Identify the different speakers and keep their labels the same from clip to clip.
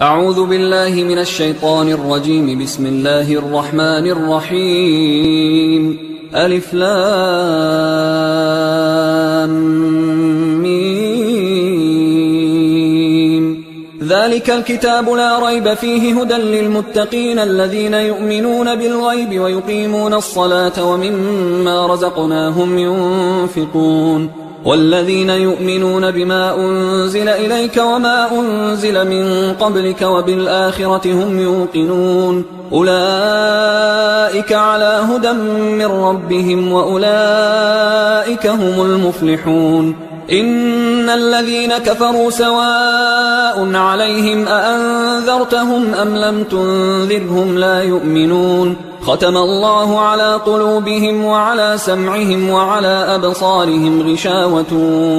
Speaker 1: أعوذ بالله من الشيطان الرجيم. بسم الله الرحمن الرحيم. ألف لام ميم. ذلك الكتاب لا ريب فيه هدى للمتقين الذين يؤمنون بالغيب ويقيمون الصلاة ومما رزقناهم ينفقون والذين يؤمنون بما أنزل إليك وما أنزل من قبلك وبالآخرة هم يوقنون أولئك على هدى من ربهم وأولئك هم المفلحون. إن الذين كفروا سواء عليهم أأنذرتهم أم لم تنذرهم لا يؤمنون. ختم الله على قلوبهم وعلى سمعهم وعلى أبصارهم غشاوة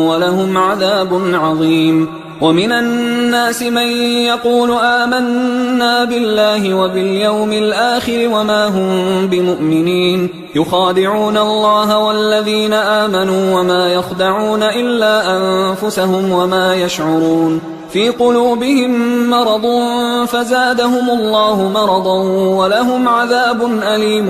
Speaker 1: ولهم عذاب عظيم. ومن الناس من يقول آمنا بالله وباليوم الآخر وما هم بمؤمنين يخادعون الله والذين آمنوا وما يخدعون إلا أنفسهم وما يشعرون. في قلوبهم مرض فزادهم الله مرضا ولهم عذاب أليم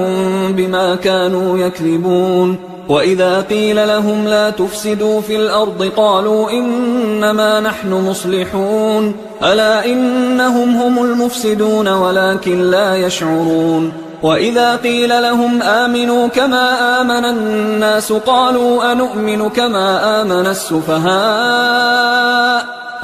Speaker 1: بما كانوا يكذبون. وإذا قيل لهم لا تفسدوا في الأرض قالوا إنما نحن مصلحون ألا إنهم هم المفسدون ولكن لا يشعرون. وإذا قيل لهم آمنوا كما آمن الناس قالوا أنؤمن كما آمن السفهاء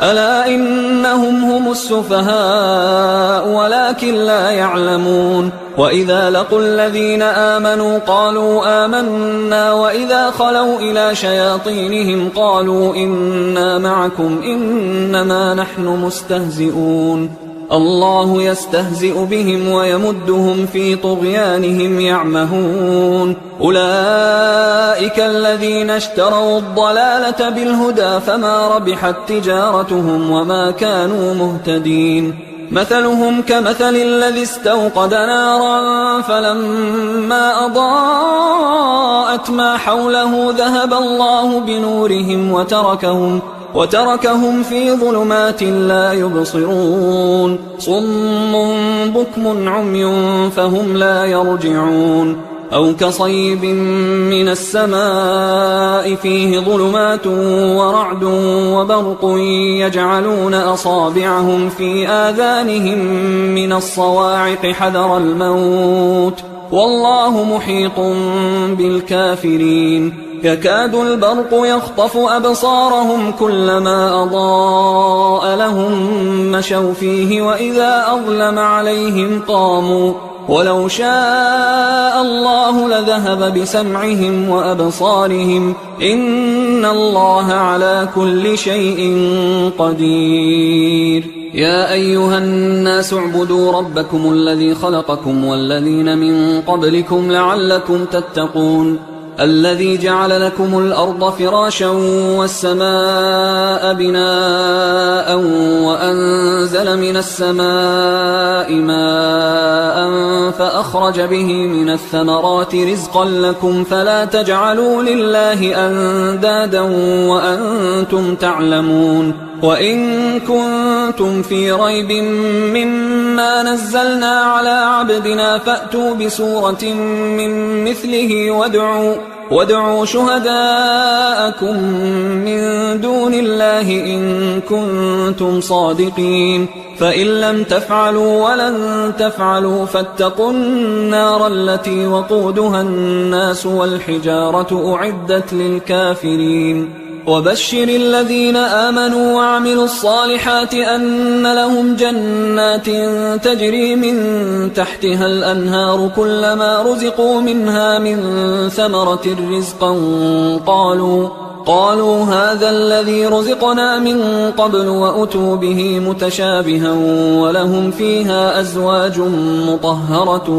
Speaker 1: ألا إنهم هم السفهاء ولكن لا يعلمون. وإذا لقوا الذين آمنوا قالوا آمنا وإذا خلوا إلى شياطينهم قالوا إنا معكم إنما نحن مستهزئون. الله يستهزئ بهم ويمدهم في طغيانهم يعمهون. أولئك الذين اشتروا الضلالة بالهدى فما ربحت تجارتهم وما كانوا مهتدين. مثلهم كمثل الذي استوقد نارا فلما أضاءت ما حوله ذهب الله بنورهم وتركهم في ظلمات لا يبصرون. صم بكم عمي فهم لا يرجعون. أو كصيب من السماء فيه ظلمات ورعد وبرق يجعلون أصابعهم في آذانهم من الصواعق حذر الموت والله محيط بالكافرين. يكاد البرق يخطف أبصارهم كلما أضاء لهم مشوا فيه وإذا أظلم عليهم قاموا ولو شاء الله لذهب بسمعهم وأبصارهم إن الله على كل شيء قدير. يا أيها الناس اعبدوا ربكم الذي خلقكم والذين من قبلكم لعلكم تتقون. الذي جعل لكم الأرض فراشا والسماء بناء وأنزل من السماء ماء فأخرج به من الثمرات رزقا لكم فلا تجعلوا لله أندادا وأنتم تعلمون. وإن كنتم في ريب مما نزلنا على عبدنا فأتوا بسورة من مثله وادعوا شهداءكم من دون الله إن كنتم صادقين. فإن لم تفعلوا ولن تفعلوا فاتقوا النار التي وقودها الناس والحجارة أعدت للكافرين. وبشر الذين آمنوا وعملوا الصالحات أن لهم جنات تجري من تحتها الأنهار كلما رزقوا منها من ثمرة رزقا قالوا هذا الذي رزقنا من قبل وأتوا به متشابها ولهم فيها أزواج مطهرة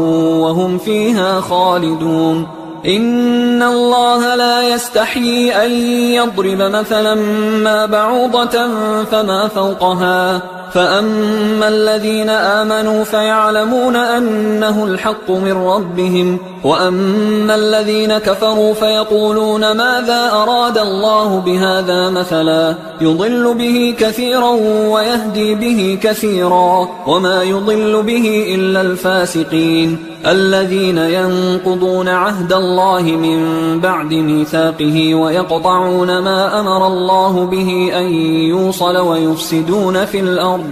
Speaker 1: وهم فيها خالدون. إن الله لا يستحيي أن يضرب مثلا ما بعوضة فما فوقها فأما الذين آمنوا فيعلمون أنه الحق من ربهم وأما الذين كفروا فيقولون ماذا أراد الله بهذا مثلا يضل به كثيرا ويهدي به كثيرا وما يضل به إلا الفاسقين الذين ينقضون عهد الله من بعد ميثاقه ويقطعون ما أمر الله به أن يوصل ويفسدون في الأرض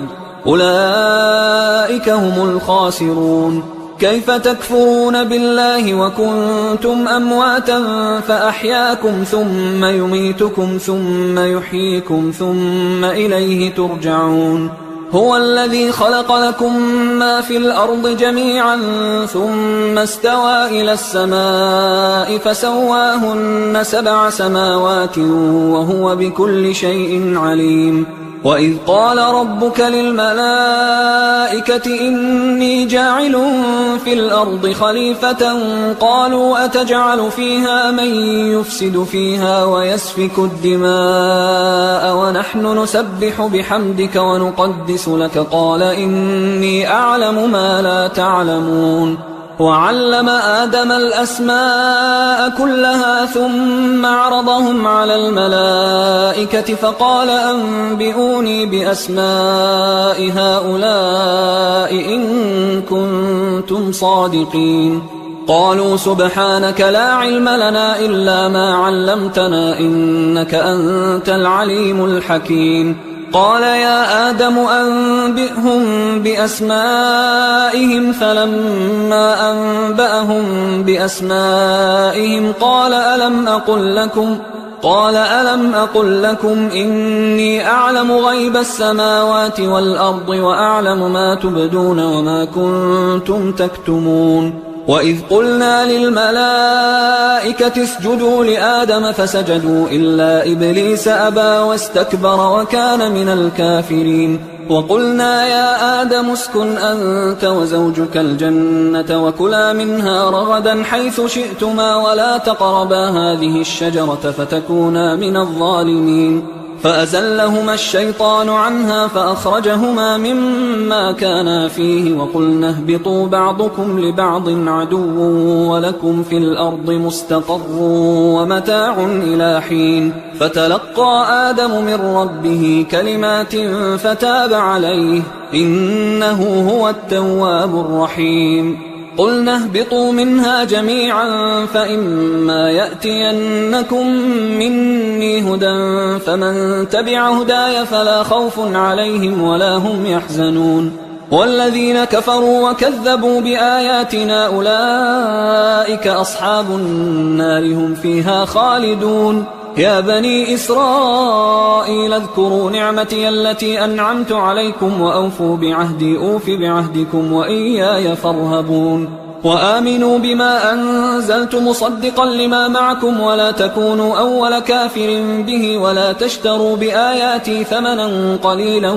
Speaker 1: أولئك هم الخاسرون. كيف تكفرون بالله وكنتم أمواتا فأحياكم ثم يميتكم ثم يحييكم ثم إليه ترجعون. هو الذي خلق لكم ما في الأرض جميعا ثم استوى إلى السماء فسواهن 7 سماوات وهو بكل شيء عليم. وإذ قال ربك للملائكة إني جاعل في الأرض خليفة قالوا أتجعل فيها من يفسد فيها ويسفك الدماء ونحن نسبح بحمدك ونقدس لك قال إني أعلم ما لا تعلمون. وعلم آدم الأسماء كلها ثم عرضهم على الملائكة فقال أنبئوني بأسماء هؤلاء إن كنتم صادقين. قالوا سبحانك لا علم لنا إلا ما علمتنا إنك أنت العليم الحكيم. قال يا آدم أنبئهم بأسمائهم فلما أنبأهم بأسمائهم قال ألم أقل لكم إني أعلم غيب السماوات والأرض وأعلم ما تبدون وما كنتم تكتمون. وإذ قلنا للملائكة اسجدوا لآدم فسجدوا إلا إبليس أبى واستكبر وكان من الكافرين. وقلنا يا آدم اسكن أنت وزوجك الجنة وكلا منها رغدا حيث شئتما ولا تقربا هذه الشجرة فتكونا من الظالمين. فأزلهما الشيطان عنها فأخرجهما مما كانا فيه وقلنا اهبطوا بعضكم لبعض عدو ولكم في الأرض مستقر ومتاع إلى حين. فتلقى آدم من ربه كلمات فتاب عليه إنه هو التواب الرحيم. قلنا اهبطوا منها جميعا فإما يأتينكم مني هدى فمن تبع هداي فلا خوف عليهم ولا هم يحزنون. والذين كفروا وكذبوا بآياتنا أولئك أصحاب النار هم فيها خالدون. يا بني إسرائيل اذكروا نعمتي التي أنعمت عليكم وأوفوا بعهدي أوف بعهدكم وإياي فارهبون. وآمنوا بما أنزلت مصدقا لما معكم ولا تكونوا أول كافر به ولا تشتروا بآياتي ثمنا قليلا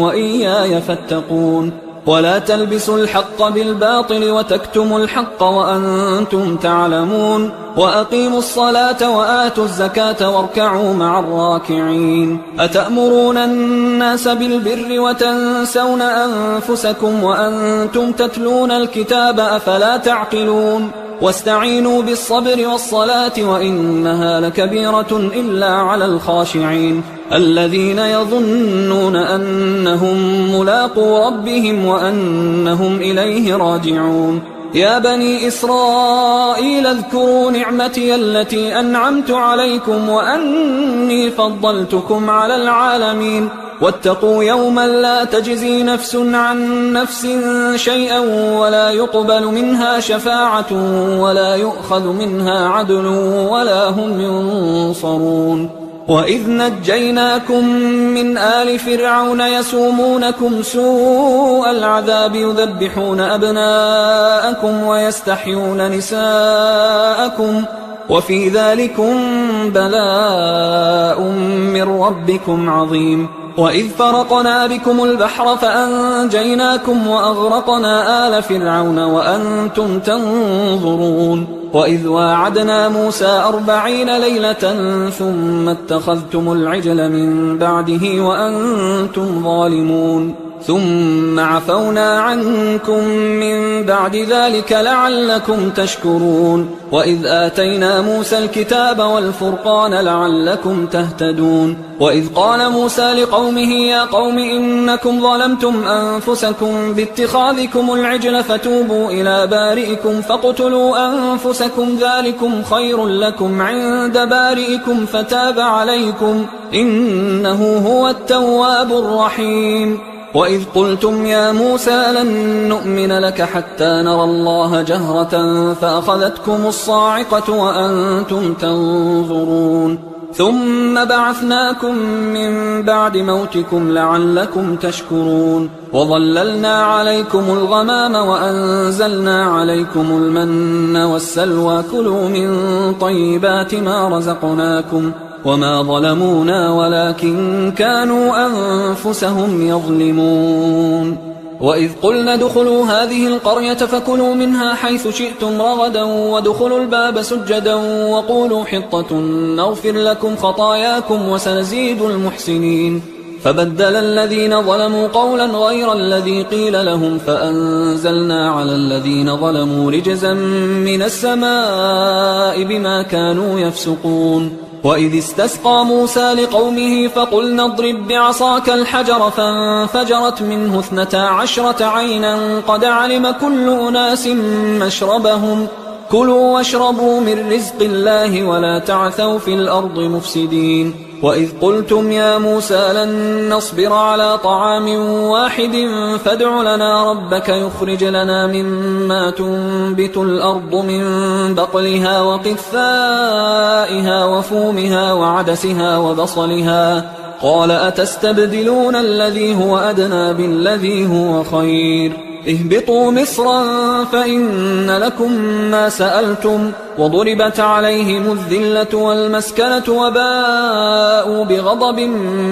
Speaker 1: وإياي فاتقون. ولا تلبسوا الحق بالباطل وتكتموا الحق وأنتم تعلمون. وأقيموا الصلاة وآتوا الزكاة واركعوا مع الراكعين. أتأمرون الناس بالبر وتنسون أنفسكم وأنتم تتلون الكتاب أفلا تعقلون. واستعينوا بالصبر والصلاة وإنها لكبيرة إلا على الخاشعين الذين يظنون أنهم ملاقو ربهم وأنهم إليه راجعون. يا بني إسرائيل اذكروا نعمتي التي أنعمت عليكم وأني فضلتكم على العالمين. واتقوا يوما لا تجزي نفس عن نفس شيئا ولا يقبل منها شفاعة ولا يؤخذ منها عدل ولا هم ينصرون. وإذ نجيناكم من آل فرعون يسومونكم سوء العذاب يذبحون أبناءكم ويستحيون نساءكم وفي ذلكم بلاء من ربكم عظيم. وإذ فرقنا بكم البحر فأنجيناكم وأغرقنا آل فرعون وأنتم تنظرون. وإذ واعدنا موسى 40 ليلة ثم اتخذتم العجل من بعده وأنتم ظالمون. ثم عفونا عنكم من بعد ذلك لعلكم تشكرون وإذ آتينا موسى الكتاب والفرقان لعلكم تهتدون وإذ قال موسى لقومه يا قوم إنكم ظلمتم أنفسكم باتخاذكم العجل فتوبوا إلى بارئكم فاقتلوا أنفسكم ذلكم خير لكم عند بارئكم فتاب عليكم إنه هو التواب الرحيم وإذ قلتم يا موسى لن نؤمن لك حتى نرى الله جهرة فأخذتكم الصاعقة وأنتم تنظرون ثم بعثناكم من بعد موتكم لعلكم تشكرون وظللنا عليكم الغمام وأنزلنا عليكم المن والسلوى كلوا من طيبات ما رزقناكم وما ظلمونا ولكن كانوا أنفسهم يظلمون وإذ قلنا ادخلوا هذه القرية فكلوا منها حيث شئتم رغدا وادخلوا الباب سجدا وقولوا حطة نغفر لكم خطاياكم وسنزيد المحسنين فبدل الذين ظلموا قولا غير الذي قيل لهم فأنزلنا على الذين ظلموا رجزا من السماء بما كانوا يفسقون وإذ استسقى موسى لقومه فقلنا اضرب بعصاك الحجر فانفجرت منه 12 عينا قد علم كل أناس مشربهم كلوا واشربوا من رزق الله ولا تعثوا في الأرض مفسدين وإذ قلتم يا موسى لن نصبر على طعام واحد فادع لنا ربك يخرج لنا مما تنبت الأرض من بقلها وقثائها وفومها وعدسها وبصلها قال أتستبدلون الذي هو أدنى بالذي هو خير اهبطوا مصرا فإن لكم ما سألتم وضربت عليهم الذلة والمسكنة وباءوا بغضب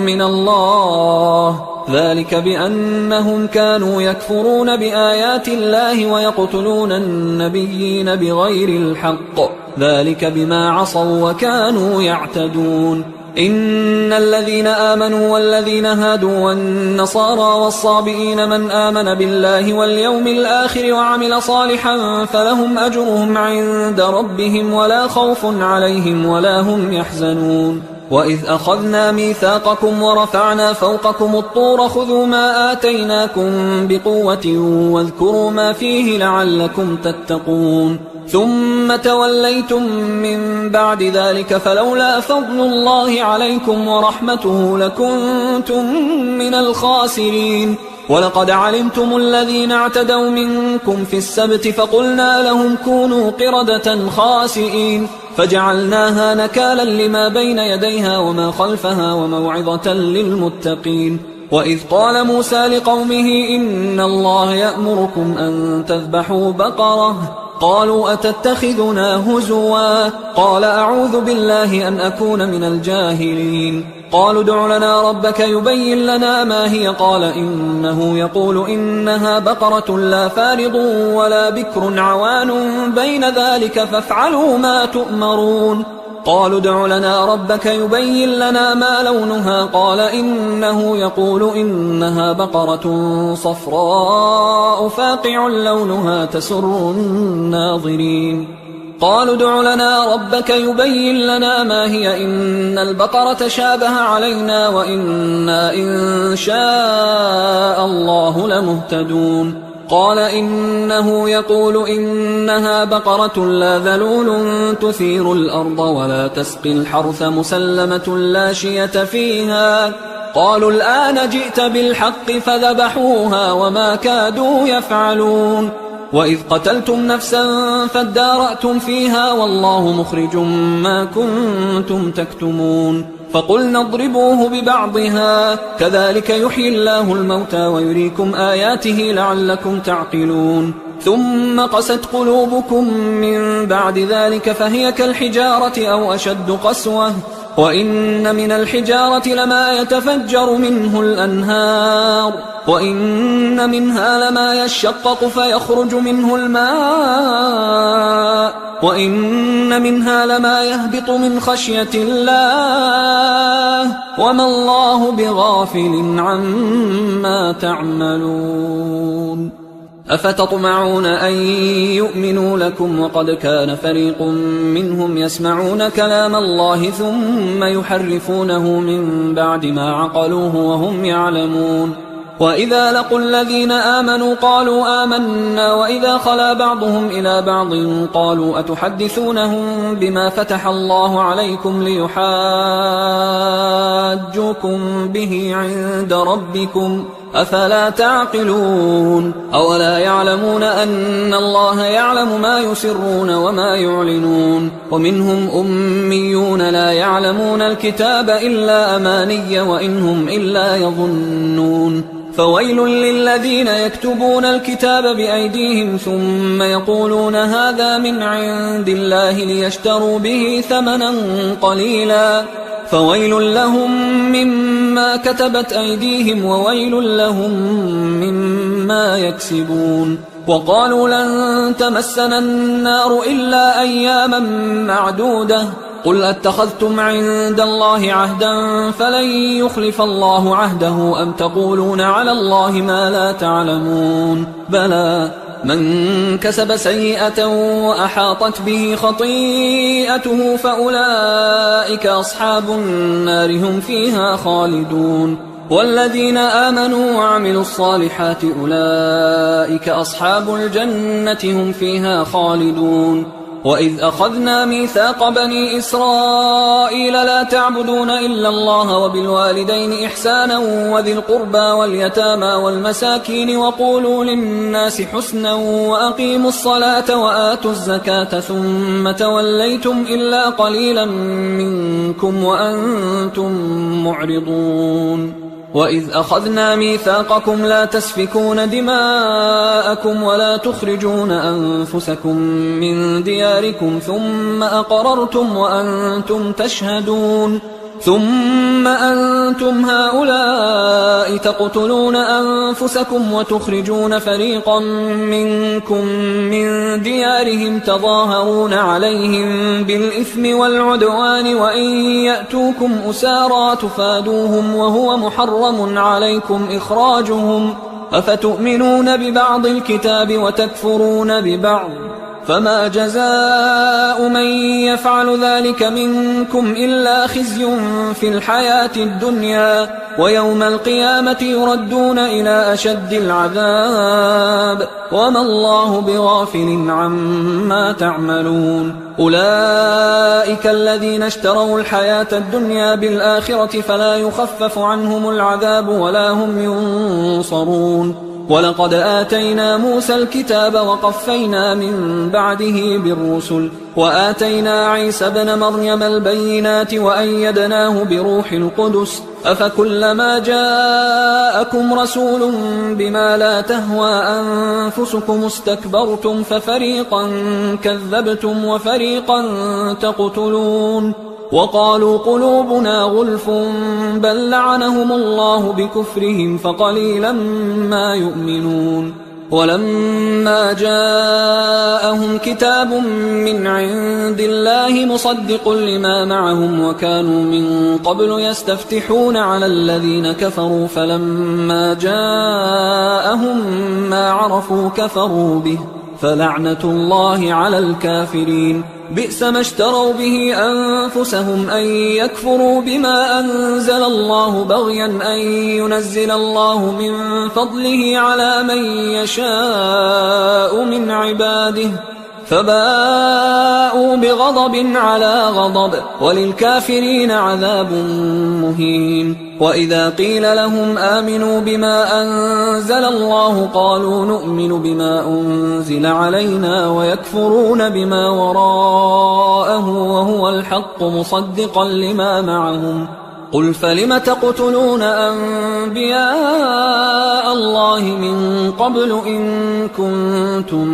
Speaker 1: من الله ذلك بأنهم كانوا يكفرون بآيات الله ويقتلون النبيين بغير الحق ذلك بما عصوا وكانوا يعتدون إن الذين آمنوا والذين هادوا والنصارى والصابئين من آمن بالله واليوم الآخر وعمل صالحا فلهم أجرهم عند ربهم ولا خوف عليهم ولا هم يحزنون وإذ أخذنا ميثاقكم ورفعنا فوقكم الطور خذوا ما آتيناكم بقوة واذكروا ما فيه لعلكم تتقون ثم توليتم من بعد ذلك فلولا فضل الله عليكم ورحمته لكنتم من الخاسرين ولقد علمتم الذين اعتدوا منكم في السبت فقلنا لهم كونوا قردة خاسئين فجعلناها نكالا لما بين يديها وما خلفها وموعظة للمتقين وإذ قال موسى لقومه إن الله يأمركم أن تذبحوا بقرة قالوا أتتخذنا هزوا قال أعوذ بالله أن أكون من الجاهلين قالوا ادع لنا ربك يبين لنا ما هي قال إنه يقول إنها بقرة لا فارض ولا بكر عوان بين ذلك فافعلوا ما تؤمرون قالوا ادع لنا ربك يبين لنا ما لونها قال إنه يقول إنها بقرة صفراء فاقع لونها تسر الناظرين قالوا ادع لنا ربك يبين لنا ما هي إن البقرة شابه علينا وإنا إن شاء الله لمهتدون قال إنه يقول إنها بقرة لا ذلول تثير الأرض ولا تسقي الحرث مسلمة لا شية فيها قالوا الآن جئت بالحق فذبحوها وما كادوا يفعلون وإذ قتلتم نفسا فادارأتم فيها والله مخرج ما كنتم تكتمون فقلنا اضربوه ببعضها كذلك يحيي الله الموتى ويريكم آياته لعلكم تعقلون ثم قست قلوبكم من بعد ذلك فهي كالحجارة أو أشد قسوة وإن من الحجارة لما يتفجر منه الأنهار وإن منها لما يشقق فيخرج منه الماء وإن منها لما يهبط من خشية الله وما الله بغافل عما تعملون. أفتطمعون أن يؤمنوا لكم وقد كان فريق منهم يسمعون كلام الله ثم يحرفونه من بعد ما عقلوه وهم يعلمون. وإذا لقوا الذين آمنوا قالوا آمنا وإذا خلا بعضهم إلى بعض قالوا أتحدثونهم بما فتح الله عليكم ليحاجوكم به عند ربكم أفلا تعقلون. أولا يعلمون أن الله يعلم ما يسرون وما يعلنون. ومنهم أميون لا يعلمون الكتاب إلا أماني وإنهم إلا يظنون. فويل للذين يكتبون الكتاب بأيديهم ثم يقولون هذا من عند الله ليشتروا به ثمنا قليلا فويل لهم مما كتبت أيديهم وويل لهم مما يكسبون. وقالوا لن تمسنا النار إلا أياما معدودة قل أتخذتم عند الله عهدا فلن يخلف الله عهده أم تقولون على الله ما لا تعلمون. بلى من كسب سيئة وأحاطت به خطيئته فأولئك أصحاب النار هم فيها خالدون. والذين آمنوا وعملوا الصالحات أولئك أصحاب الجنة هم فيها خالدون. وإذ أخذنا ميثاق بني إسرائيل لا تعبدون إلا الله وبالوالدين إحسانا وذي القربى واليتامى والمساكين وقولوا للناس حسنا وأقيموا الصلاة وآتوا الزكاة ثم توليتم إلا قليلا منكم وأنتم معرضون. وإذ أخذنا ميثاقكم لا تسفكون دماءكم ولا تخرجون أنفسكم من دياركم ثم أقررتم وأنتم تشهدون ثم أنتم هؤلاء تقتلون أنفسكم وتخرجون فريقا منكم من ديارهم تظاهرون عليهم بالإثم والعدوان وإن يأتوكم أسارى تفادوهم وهو محرم عليكم إخراجهم أفتؤمنون ببعض الكتاب وتكفرون ببعض فما جزاء من يفعل ذلك منكم إلا خزي في الحياة الدنيا ويوم القيامة يردون إلى أشد العذاب وما الله بغافل عما تعملون. أولئك الذين اشتروا الحياة الدنيا بالآخرة فلا يخفف عنهم العذاب ولا هم ينصرون. ولقد آتينا موسى الكتاب وقفينا من بعده بالرسل وآتينا عيسى ابن مريم البينات وأيدناه بروح القدس أفكلما جاءكم رسول بما لا تهوى أنفسكم استكبرتم ففريقا كذبتم وفريقا تقتلون. وقالوا قلوبنا غلف بل لعنهم الله بكفرهم فقليلا ما يؤمنون. ولما جاءهم كتاب من عند الله مصدق لما معهم وكانوا من قبل يستفتحون على الذين كفروا فلما جاءهم ما عرفوا كفروا به فلعنة الله على الكافرين. بئس ما اشتروا به أنفسهم أن يكفروا بما أنزل الله بغيا أن ينزل الله من فضله على من يشاء من عباده فباءوا بغضب على غضب وللكافرين عذاب مهين. وإذا قيل لهم آمنوا بما أنزل الله قالوا نؤمن بما أنزل علينا ويكفرون بما وراءه وهو الحق مصدقا لما معهم. قل فلم تقتلون أنبياء الله من قبل إن كنتم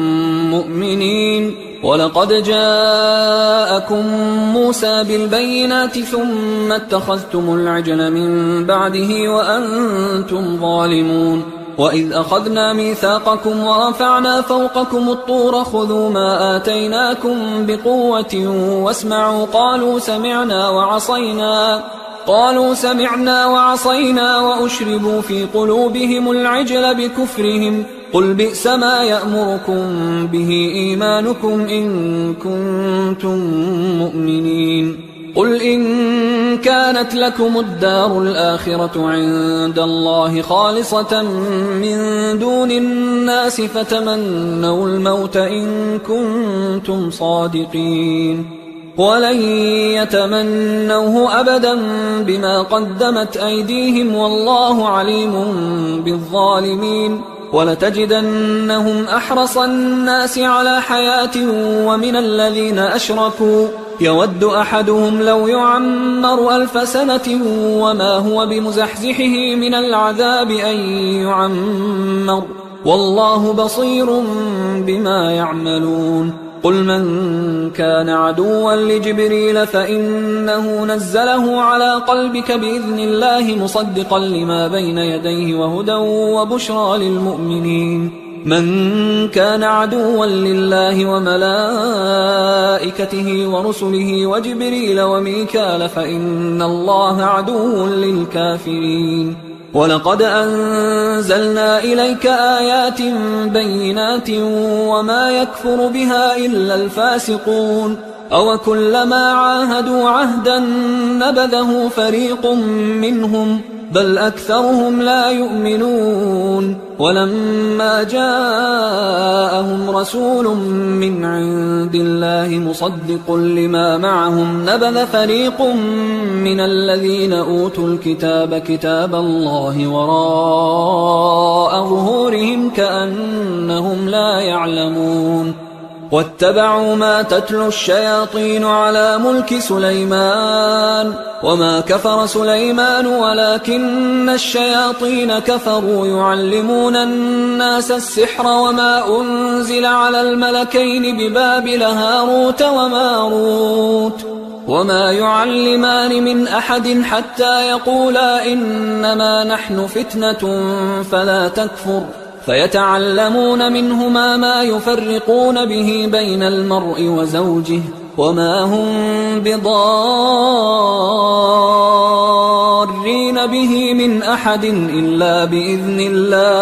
Speaker 1: مؤمنين ولقد جاءكم موسى بالبينات ثم اتخذتم العجل من بعده وأنتم ظالمون وإذ أخذنا ميثاقكم ورفعنا فوقكم الطور خذوا ما آتيناكم بقوة واسمعوا قالوا سمعنا وعصينا وأشربوا في قلوبهم العجل بكفرهم قل بئس ما يأمركم به إيمانكم إن كنتم مؤمنين قل إن كانت لكم الدار الآخرة عند الله خالصة من دون الناس فتمنوا الموت إن كنتم صادقين ولن يتمنوه أبدا بما قدمت أيديهم والله عليم بالظالمين ولتجدنهم أحرص الناس على حياة ومن الذين أشركوا يود أحدهم لو يعمر 1000 سنة وما هو بمزحزحه من العذاب أن يعمر والله بصير بما يعملون قل من كان عدوا لجبريل فإنه نزله على قلبك بإذن الله مصدقا لما بين يديه وهدى وبشرى للمؤمنين من كان عدوا لله وملائكته ورسله وجبريل وميكال فإن الله عدو للكافرين ولقد أنزلنا إليك آيات بينات وما يكفر بها إلا الفاسقون أوكلما عاهدوا عهدا نبذه فريق منهم بل أكثرهم لا يؤمنون ولما جاءهم رسول من عند الله مصدق لما معهم نبذ فريق من الذين أوتوا الكتاب كتاب الله وراء ظهورهم كأنهم لا يعلمون واتبعوا ما تتلو الشياطين على ملك سليمان وما كفر سليمان ولكن الشياطين كفروا يعلمون الناس السحر وما أنزل على الملكين ببابل هاروت وماروت وما يعلمان من أحد حتى يقولا إنما نحن فتنة فلا تكفر فيتعلمون منهما ما يفرقون به بين المرء وزوجه وما هم بضارين به من أحد إلا بإذن الله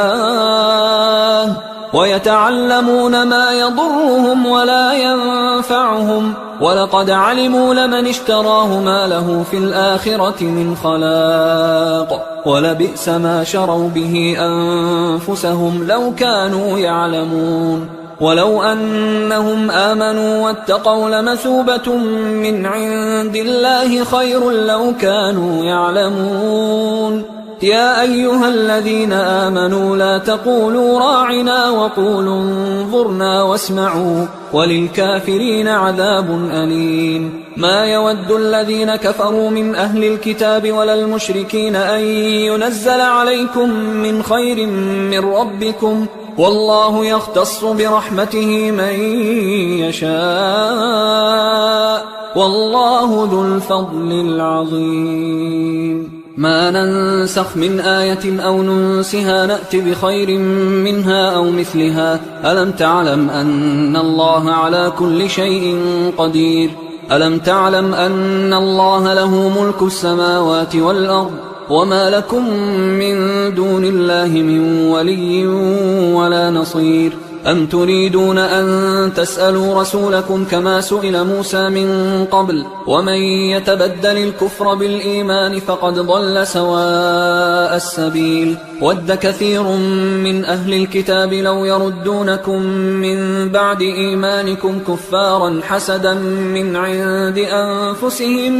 Speaker 1: ويتعلمون ما يضرهم ولا ينفعهم ولقد علموا لمن اشتراه ما له في الآخرة من خلاق ولبئس ما شروا به أنفسهم لو كانوا يعلمون ولو أنهم آمنوا واتقوا لمثوبة من عند الله خير لو كانوا يعلمون يا أيها الذين آمنوا لا تقولوا راعنا وقولوا انظرنا واسمعوا وللكافرين عذاب أليم ما يود الذين كفروا من أهل الكتاب ولا المشركين أن ينزل عليكم من خير من ربكم والله يختص برحمته من يشاء والله ذو الفضل العظيم ما ننسخ من آية أو ننسها نأت بخير منها أو مثلها ألم تعلم أن الله على كل شيء قدير ألم تعلم أن الله له ملك السماوات والأرض وما لكم من دون الله من ولي ولا نصير أم تريدون أن تسألوا رسولكم كما سئل موسى من قبل ومن يتبدل الكفر بالإيمان فقد ضل سواء السبيل ود كثير من أهل الكتاب لو يردونكم من بعد إيمانكم كفارا حسدا من عند أنفسهم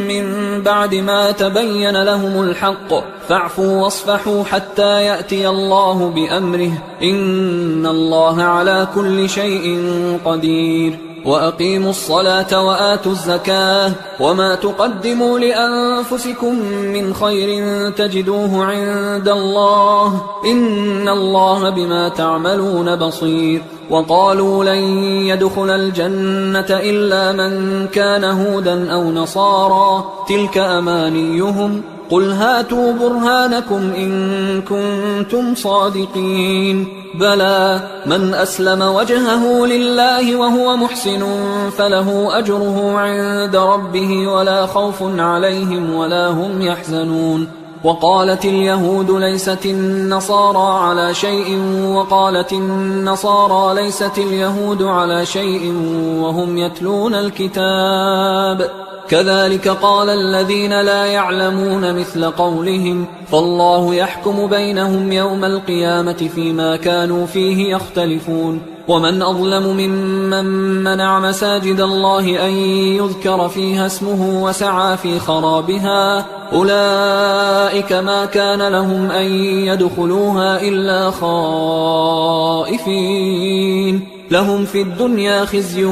Speaker 1: من بعد ما تبين لهم الحق فاعفوا واصفحوا حتى يأتي الله بأمره إن الله على كل شيء قدير وأقيموا الصلاة وآتوا الزكاة وما تقدموا لأنفسكم من خير تجدوه عند الله إن الله بما تعملون بصير وقالوا لن يدخل الجنة إلا من كان هودا أو نصارى تلك أمانيهم قل هاتوا برهانكم إن كنتم صادقين بلى من أسلم وجهه لله وهو محسن فله أجره عند ربه ولا خوف عليهم ولا هم يحزنون وقالت اليهود ليست النصارى على شيء وقالت النصارى ليست اليهود على شيء وهم يتلون الكتاب كذلك قال الذين لا يعلمون مثل قولهم فالله يحكم بينهم يوم القيامة فيما كانوا فيه يختلفون ومن أظلم ممن منع مساجد الله أن يذكر فيها اسمه وسعى في خرابها أولئك ما كان لهم أن يدخلوها إلا خائفين لهم في الدنيا خزي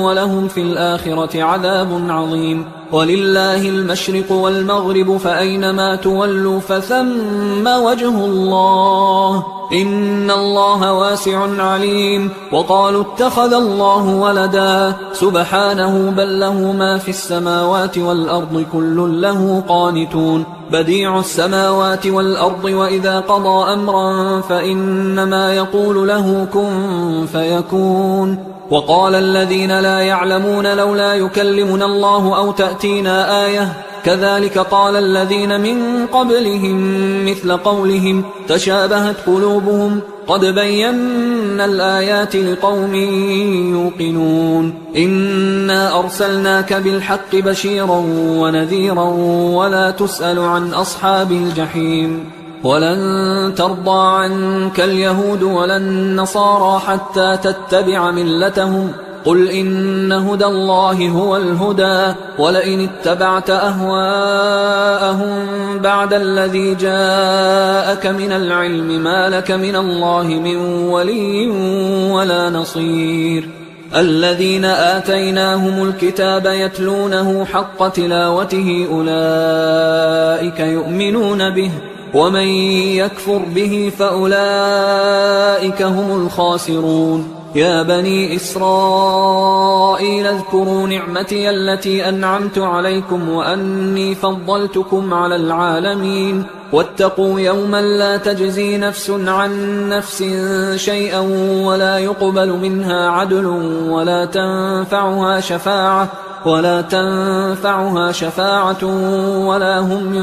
Speaker 1: ولهم في الآخرة عذاب عظيم ولله المشرق والمغرب فأينما تولوا فثم وجه الله إن الله واسع عليم وقالوا اتخذ الله ولدا سبحانه بل له ما في السماوات والأرض كل له قانتون بديع السماوات والأرض وإذا قضى أمرا فإنما يقول له كن فيكون وقال الذين لا يعلمون لولا يكلمنا الله أو تأتينا آية كذلك قال الذين من قبلهم مثل قولهم تشابهت قلوبهم قد بينا الآيات لقوم يوقنون إنا أرسلناك بالحق بشيرا ونذيرا ولا تسأل عن أصحاب الجحيم ولن ترضى عنك اليهود ولا النصارى حتى تتبع ملتهم قل إن هدى الله هو الهدى ولئن اتبعت أهواءهم بعد الذي جاءك من العلم ما لك من الله من ولي ولا نصير الذين آتيناهم الكتاب يتلونه حق تلاوته أولئك يؤمنون به ومن يكفر به فأولئك هم الخاسرون يا بني إسرائيل اذكروا نعمتي التي أنعمت عليكم وأني فضلتكم على العالمين واتقوا يوما لا تجزي نفس عن نفس شيئا ولا يقبل منها عدل ولا تنفعها شفاعة ولا هم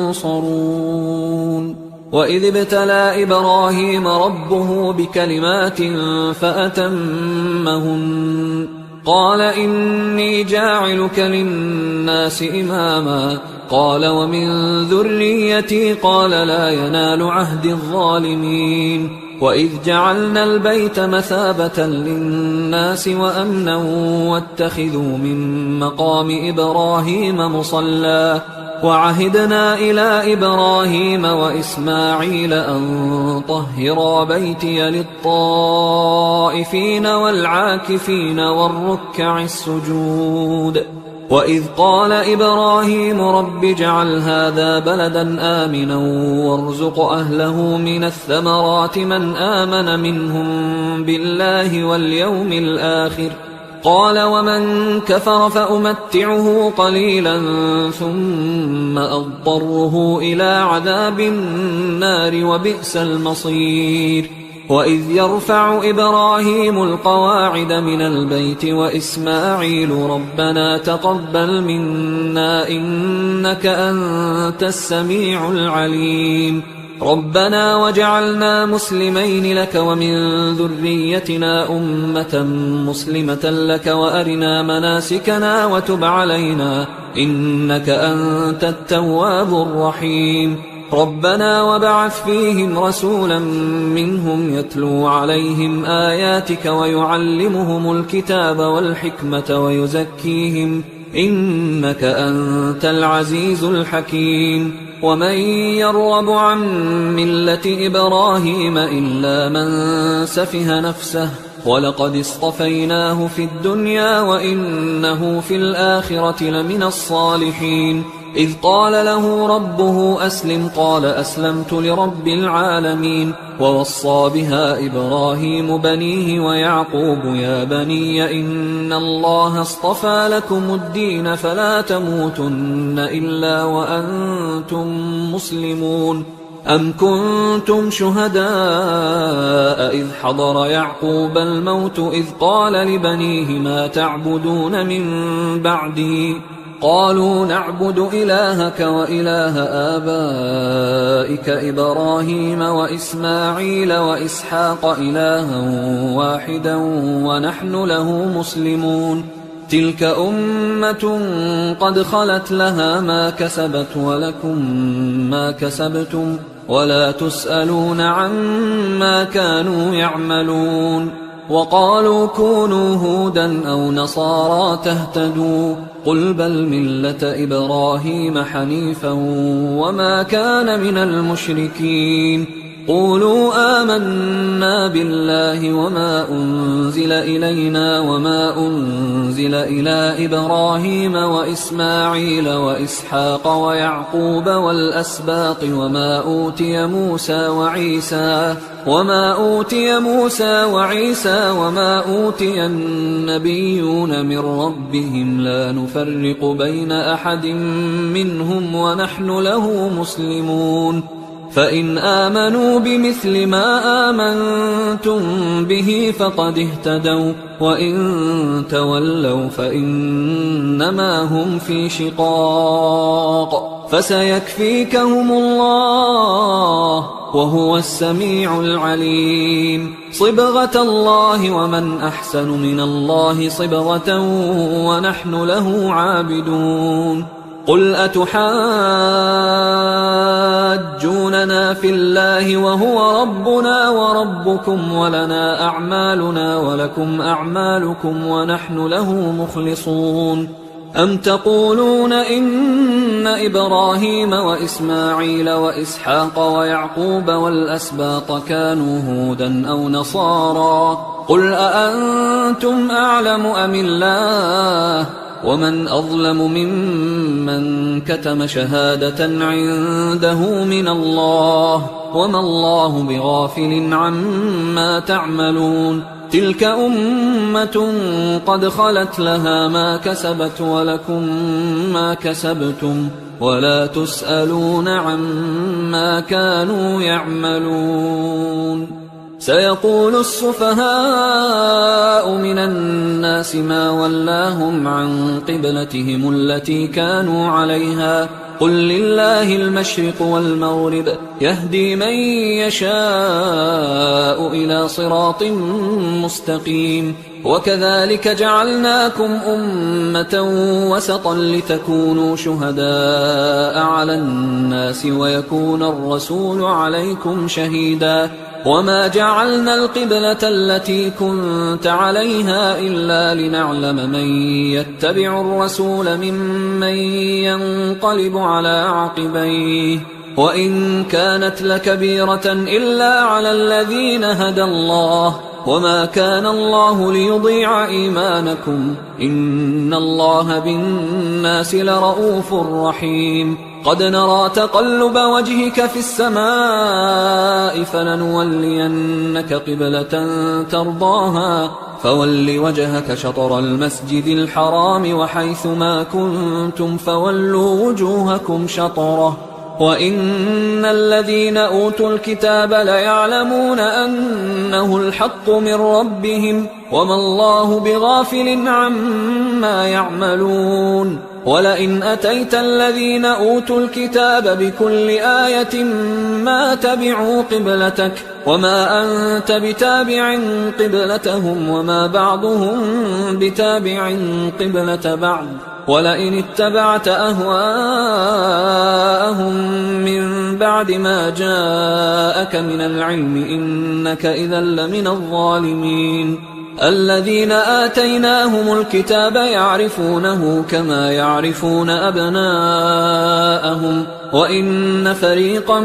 Speaker 1: ينصرون وإذ ابتلى إبراهيم ربه بكلمات فأتمهن قال إني جاعلك للناس إماما قال ومن ذريتي قال لا ينال عهد الظالمين وإذ جعلنا البيت مثابة للناس وأمنا واتخذوا من مقام إبراهيم مصلى وعهدنا إلى إبراهيم وإسماعيل أن طهرا بيتي للطائفين والعاكفين والركع السجود وإذ قال إبراهيم رب اجعل هذا بلدا آمنا وارزق أهله من الثمرات من آمن منهم بالله واليوم الآخر قال ومن كفر فأمتعه قليلا ثم أضطره إلى عذاب النار وبئس المصير وإذ يرفع إبراهيم القواعد من البيت وإسماعيل ربنا تقبل منا إنك أنت السميع العليم ربنا وجعلنا مسلمين لك ومن ذريتنا أمة مسلمة لك وأرنا مناسكنا وتب علينا إنك أنت التواب الرحيم ربنا وبعث فيهم رسولا منهم يتلو عليهم آياتك ويعلمهم الكتاب والحكمة ويزكيهم إنك أنت العزيز الحكيم ومن يرغب عن ملة إبراهيم إلا من سفه نفسه ولقد اصطفيناه في الدنيا وإنه في الآخرة لمن الصالحين إذ قال له ربه أسلم قال أسلمت لرب العالمين. ووصى بها إبراهيم بنيه ويعقوب يا بني إن الله اصطفى لكم الدين فلا تموتن إلا وأنتم مسلمون. أم كنتم شهداء إذ حضر يعقوب الموت إذ قال لبنيه ما تعبدون من بعدي قالوا نعبد إلهك وإله آبائك إبراهيم وإسماعيل وإسحاق إلها واحدا ونحن له مسلمون. تلك أمة قد خلت لها ما كسبت ولكم ما كسبتم ولا تسألون عما كانوا يعملون. وقالوا كونوا هودا أو نصارى تهتدوا قل بل ملة إبراهيم حنيفا وما كان من المشركين. قولوا آمنا بالله وما أنزل إلينا وما أنزل إلى إبراهيم وإسماعيل وإسحاق ويعقوب والأسباط وما أوتي موسى وعيسى وما أوتي النبيون من ربهم لا نفرق بين أحد منهم ونحن له مسلمون. فإن آمنوا بمثل ما آمنتم به فقد اهتدوا وإن تولوا فإنما هم في شقاق فسيكفيكهم الله وهو السميع العليم. صبغة الله ومن أحسن من الله صبغة ونحن له عابدون. قل أتحاجوننا في الله وهو ربنا وربكم ولنا أعمالنا ولكم أعمالكم ونحن له مخلصون. أم تقولون إن إبراهيم وإسماعيل وإسحاق ويعقوب والأسباط كانوا هودا أو نصارى قل أأنتم أعلم أم الله ومن أظلم ممن كتم شهادة عنده من الله وما الله بغافل عما تعملون. تلك أمة قد خلت لها ما كسبت ولكم ما كسبتم ولا تسألون عما كانوا يعملون. سيقول السفهاء من الناس ما ولاهم عن قبلتهم التي كانوا عليها قل لله المشرق والمغرب يهدي من يشاء إلى صراط مستقيم. وكذلك جعلناكم أمة وسطا لتكونوا شهداء على الناس ويكون الرسول عليكم شهيدا. وما جعلنا القبلة التي كنت عليها إلا لنعلم من يتبع الرسول ممن ينقلب على عقبيه وإن كانت لكبيرة إلا على الذين هدى الله وما كان الله ليضيع إيمانكم إن الله بالناس لرؤوف رحيم. قد نرى تقلب وجهك في السماء فلنولينك قبلة ترضاها فول وجهك شطر المسجد الحرام وحيث ما كنتم فولوا وجوهكم شطره وإن الذين أوتوا الكتاب ليعلمون أنه الحق من ربهم وما الله بغافل عما يعملون. ولئن أتيت الذين أوتوا الكتاب بكل آية ما تبعوا قبلتك وما أنت بتابع قبلتهم وما بعضهم بتابع قبلة بعض ولئن اتبعت أهواءهم من بعد ما جاءك من العلم إنك إذا لمن الظالمين. الذين آتيناهم الكتاب يعرفونه كما يعرفون أبناءهم وإن فريقا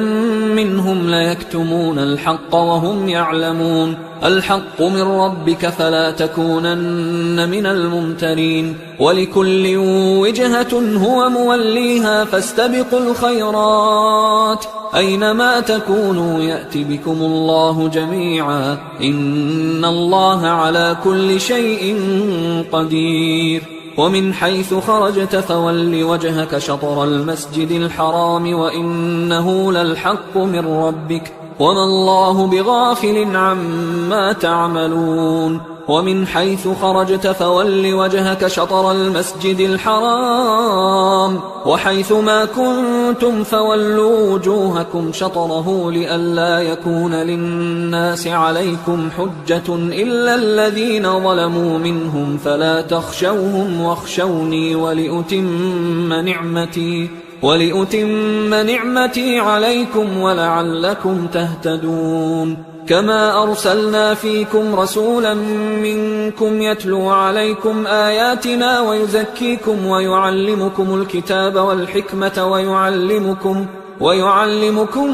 Speaker 1: منهم ليكتمون الحق وهم يعلمون الحق من ربك فلا تكونن من الممترين ولكل وجهة هو موليها فاستبقوا الخيرات أينما تكونوا يأت بكم الله جميعا إن الله على كل شيء قدير ومن حيث خرجت فول وجهك شطر المسجد الحرام وإنه للحق من ربك وما الله بغافل عما تعملون ومن حيث خرجت فول وجهك شطر المسجد الحرام وحيث ما كنتم فولوا وجوهكم شطره لئلا يكون للناس عليكم حجة إلا الذين ظلموا منهم فلا تخشوهم واخشوني ولأتم نعمتي عليكم ولعلكم تهتدون كما أرسلنا فيكم رسولا منكم يتلو عليكم آياتنا ويزكيكم ويعلمكم الكتاب والحكمة ويعلمكم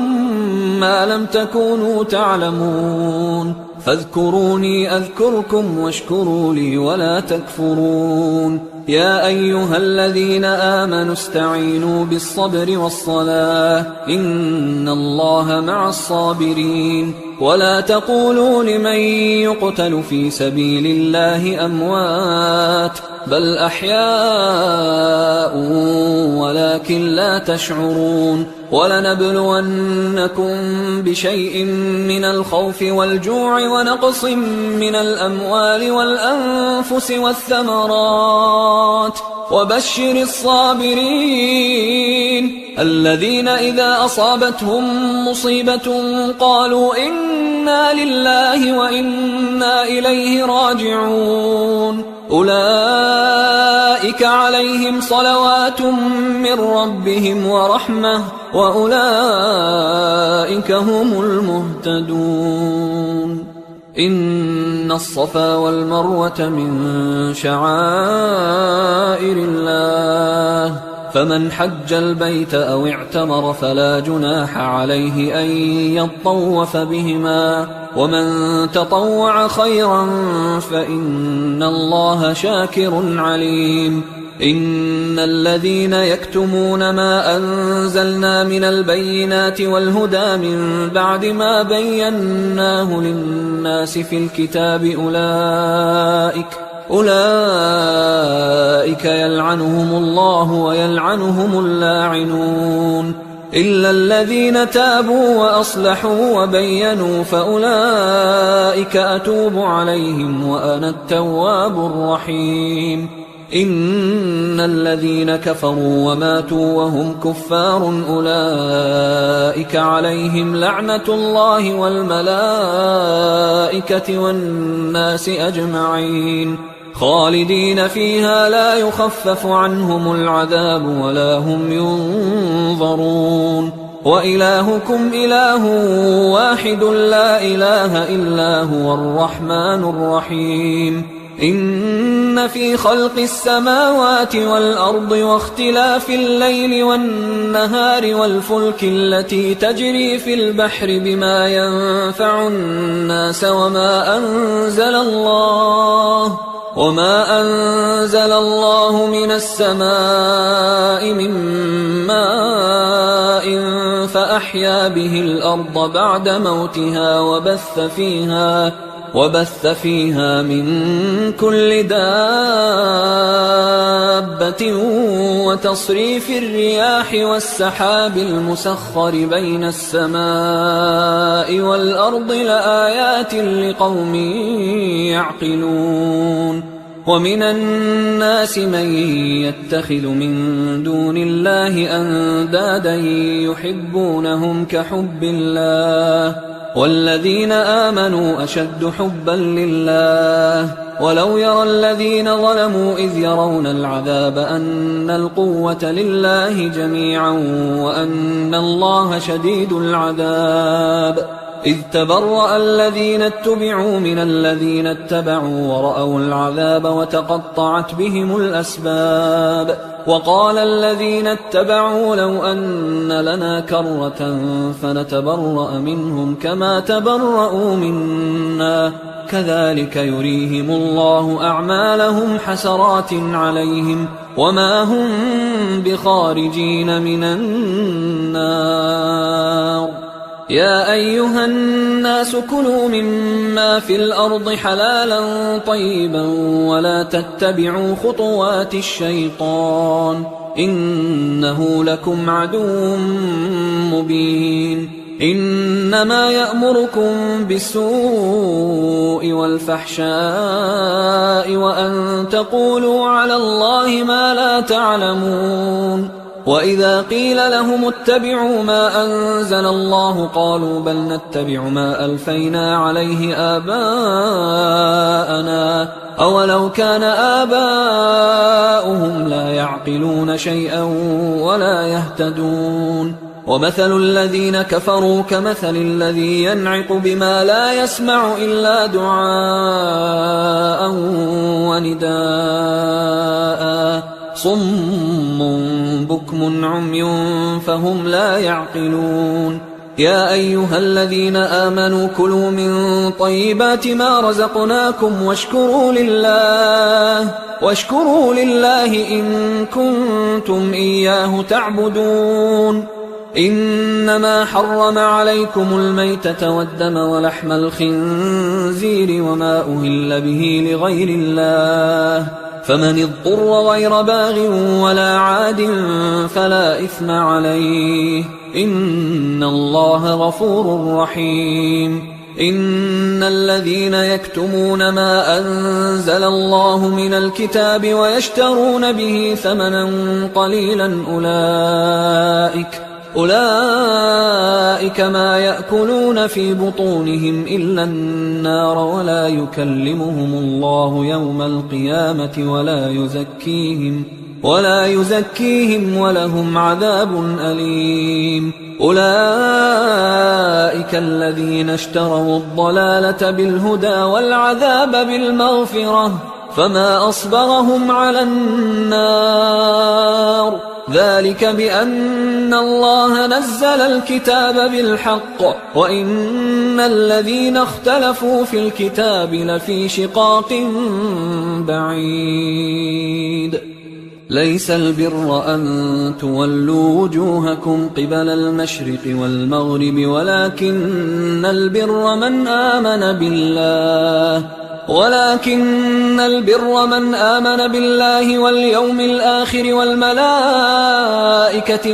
Speaker 1: ما لم تكونوا تعلمون فاذكروني أذكركم واشكروا لي ولا تكفرون يا أيها الذين آمنوا استعينوا بالصبر والصلاة إن الله مع الصابرين ولا تقولوا لمن يقتل في سبيل الله أموات بل أحياء ولكن لا تشعرون ولنبلونكم بشيء من الخوف والجوع ونقص من الأموال والأنفس والثمرات وبشر الصابرين الذين إذا أصابتهم مصيبة قالوا إنا لله وإنا إليه راجعون أولئك عليهم صلوات من ربهم ورحمة وأولئك هم المهتدون إن الصفا والمروة من شعائر الله فمن حج البيت أو اعتمر فلا جناح عليه أن يطوف بهما ومن تطوع خيرا فإن الله شاكر عليم إن الذين يكتمون ما أنزلنا من البينات والهدى من بعد ما بيناه للناس في الكتاب أولئك يلعنهم الله ويلعنهم اللاعنون إلا الذين تابوا وأصلحوا وبينوا فأولئك أتوب عليهم وأنا التواب الرحيم إن الذين كفروا وماتوا وهم كفار أولئك عليهم لعنة الله والملائكة والناس أجمعين خالدين فيها لا يخفف عنهم العذاب ولا هم ينظرون وإلهكم إله واحد لا إله إلا هو الرحمن الرحيم إن في خلق السماوات والأرض واختلاف الليل والنهار والفلك التي تجري في البحر بما ينفع الناس وما أنزل الله من السماء من ماء فأحيا به الأرض بعد موتها وبث فيها من كل دابة وتصريف الرياح والسحاب المسخر بين السماء والأرض لآيات لقوم يعقلون ومن الناس من يتخذ من دون الله أندادا يحبونهم كحب الله والذين آمنوا أشد حبا لله ولو يرى الذين ظلموا إذ يرون العذاب أن القوة لله جميعا وأن الله شديد العذاب إذ تبرأ الذين اتبعوا من الذين اتبعوا ورأوا العذاب وتقطعت بهم الأسباب وقال الذين اتبعوا لو أن لنا كرة فنتبرأ منهم كما تبرأوا منا كذلك يريهم الله أعمالهم حسرات عليهم وما هم بخارجين من النار يا أيها الناس كلوا مما في الأرض حلالا طيبا ولا تتبعوا خطوات الشيطان إنه لكم عدو مبين إنما يأمركم بالسوء والفحشاء وأن تقولوا على الله ما لا تعلمون وإذا قيل لهم اتبعوا ما أنزل الله قالوا بل نتبع ما ألفينا عليه آباءنا أولو كان آباؤهم لا يعقلون شيئا ولا يهتدون ومثل الذين كفروا كمثل الذي ينعق بما لا يسمع إلا دعاء ونداء صم بكم عمي فهم لا يعقلون يا أيها الذين آمنوا كلوا من طيبات ما رزقناكم واشكروا لله إن كنتم إياه تعبدون إنما حرم عليكم الميتة والدم ولحم الخنزير وما أهل به لغير الله فمن اضطر غير باغ ولا عاد فلا إثم عليه إن الله غفور رحيم إن الذين يكتمون ما أنزل الله من الكتاب ويشترون به ثمنا قليلا أولئك ما يأكلون في بطونهم إلا النار ولا يكلمهم الله يوم القيامة ولا يزكيهم ولهم عذاب أليم أولئك الذين اشتروا الضلالة بالهدى والعذاب بالمغفرة فما أصبرهم على النار ذلك بأن الله نزل الكتاب بالحق وإن الذين اختلفوا في الكتاب لفي شقاق بعيد ليس البر أن تولوا وجوهكم قبل المشرق والمغرب ولكن البر من آمن بالله واليوم الآخر والملائكة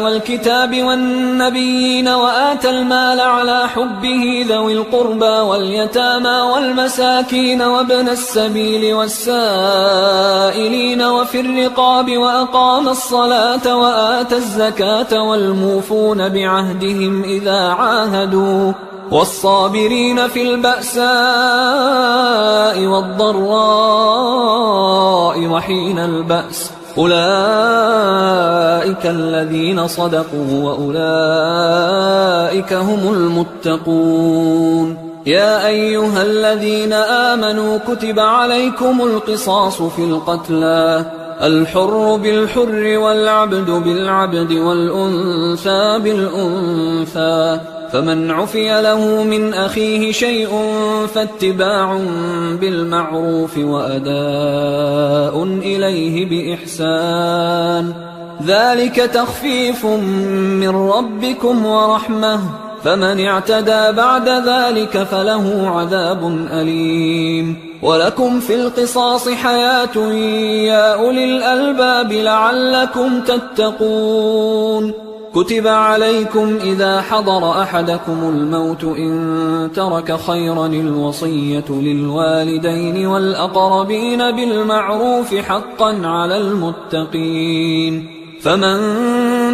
Speaker 1: والكتاب والنبيين وآتى المال على حبه ذوي القربى واليتامى والمساكين وابن السبيل والسائلين وفي الرقاب وأقام الصلاة وآتى الزكاة والموفون بعهدهم إذا عاهدوا والصابرين في البأساء والضراء وحين البأس أولئك الذين صدقوا وأولئك هم المتقون يا أيها الذين آمنوا كتب عليكم القصاص في القتلى الحر بالحر والعبد بالعبد والأنثى بالأنثى فمن عفي له من أخيه شيء فاتباع بالمعروف وأداء إليه بإحسان ذلك تخفيف من ربكم ورحمة فمن اعتدى بعد ذلك فله عذاب أليم ولكم في القصاص حياة يا أولي الألباب لعلكم تتقون كتب عليكم إذا حضر أحدكم الموت إن ترك خيرا الوصية للوالدين والأقربين بالمعروف حقا على المتقين فمن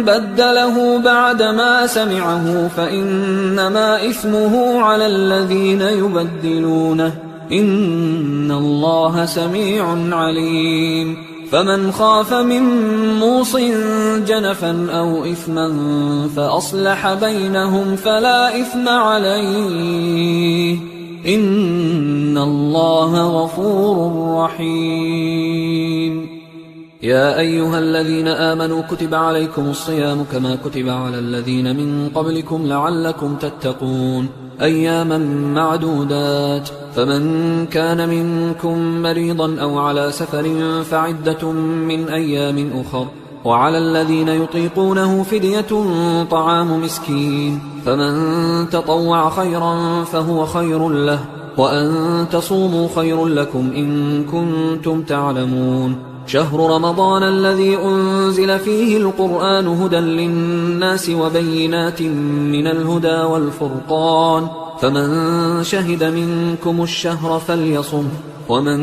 Speaker 1: بدله بعدما سمعه فإنما إثمه على الذين يبدلونه إن الله سميع عليم فمن خاف من موص جنفا أو إثما فأصلح بينهم فلا إثم عليه إن الله غفور رحيم. يا أيها الذين آمنوا كتب عليكم الصيام كما كتب على الذين من قبلكم لعلكم تتقون أياما معدودات، فمن كان منكم مريضا أو على سفر فعدة من أيام أخر، وعلى الذين يطيقونه فدية طعام مسكين، فمن تطوع خيرا فهو خير له، وأن تصوموا خير لكم إن كنتم تعلمون. شهر رمضان الذي أنزل فيه القرآن هدى للناس وبينات من الهدى والفرقان، فمن شهد منكم الشهر فليصم، ومن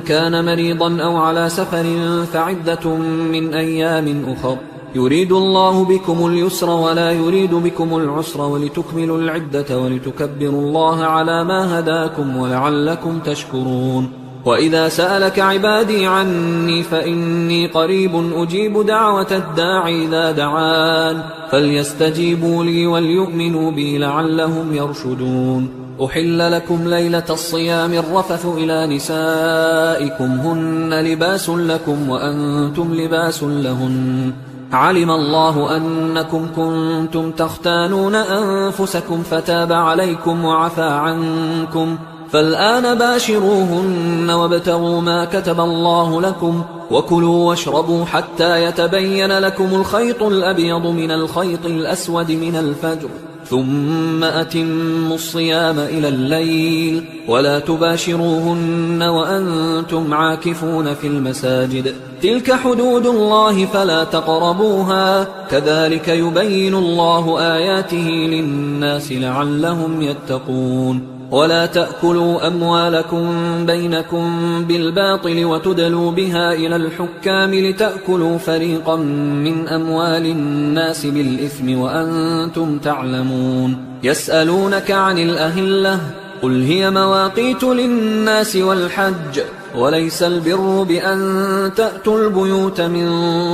Speaker 1: كان مريضا أو على سفر فعدة من أيام أخر، يريد الله بكم اليسر ولا يريد بكم العسر ولتكملوا العدة ولتكبروا الله على ما هداكم ولعلكم تشكرون. وإذا سألك عبادي عني فإني قريب أجيب دعوة الداعي إذا دعان، فليستجيبوا لي وليؤمنوا بي لعلهم يرشدون. أحل لكم ليلة الصيام الرفث إلى نسائكم هن لباس لكم وأنتم لباس لهن، علم الله أنكم كنتم تختانون أنفسكم فتاب عليكم وعفى عنكم، فالآن باشروهن وابتغوا ما كتب الله لكم، وكلوا واشربوا حتى يتبين لكم الخيط الأبيض من الخيط الأسود من الفجر، ثم أتموا الصيام إلى الليل، ولا تباشروهن وأنتم عاكفون في المساجد، تلك حدود الله فلا تقربوها، كذلك يبين الله آياته للناس لعلهم يتقون. ولا تأكلوا أموالكم بينكم بالباطل وتدلوا بها إلى الحكام لتأكلوا فريقا من أموال الناس بالإثم وأنتم تعلمون. يسألونك عن الأهلة قل هي مواقيت للناس والحج، وليس البر بأن تأتوا البيوت من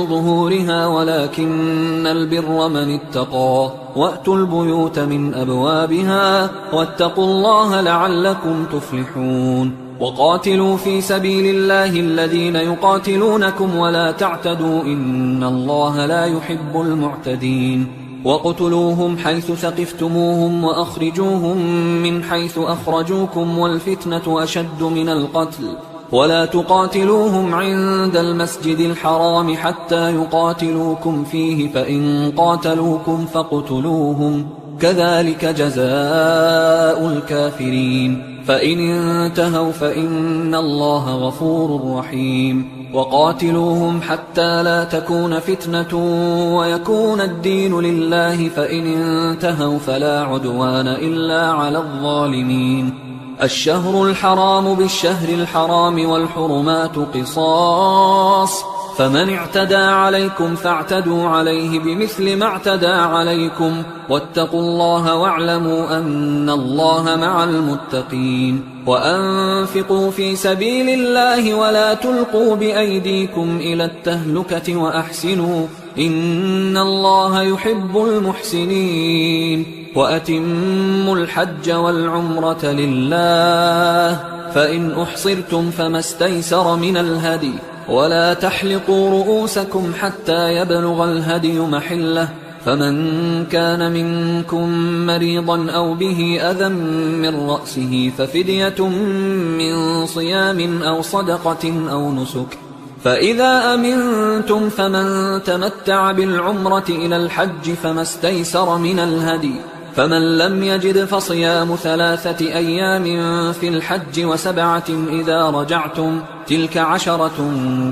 Speaker 1: ظهورها ولكن البر من اتقى، وأتوا البيوت من أبوابها واتقوا الله لعلكم تفلحون. وقاتلوا في سبيل الله الذين يقاتلونكم ولا تعتدوا إن الله لا يحب المعتدين. وقتلوهم حيث ثقفتموهم وأخرجوهم من حيث أخرجوكم والفتنة أشد من القتل، ولا تقاتلوهم عند المسجد الحرام حتى يقاتلوكم فيه، فإن قاتلوكم فاقتلوهم، كذلك جزاء الكافرين، فإن انتهوا فإن الله غفور رحيم. وقاتلوهم حتى لا تكون فتنة ويكون الدين لله، فإن انتهوا فلا عدوان إلا على الظالمين. الشهر الحرام بالشهر الحرام والحرمات قصاص، فمن اعتدى عليكم فاعتدوا عليه بمثل ما اعتدى عليكم، واتقوا الله واعلموا أن الله مع المتقين. وأنفقوا في سبيل الله ولا تلقوا بأيديكم إلى التهلكة وأحسنوا إن الله يحب المحسنين. وأتموا الحج والعمرة لله، فإن أحصرتم فما استيسر من الهدي، ولا تحلقوا رؤوسكم حتى يبلغ الهدي محله، فمن كان منكم مريضا أو به أذى من رأسه ففدية من صيام أو صدقة أو نسك، فإذا أمنتم فمن تمتع بالعمرة إلى الحج فما استيسر من الهدي، فمن لم يجد فصيام 3 أيام في الحج و7 إذا رجعتم، تلك 10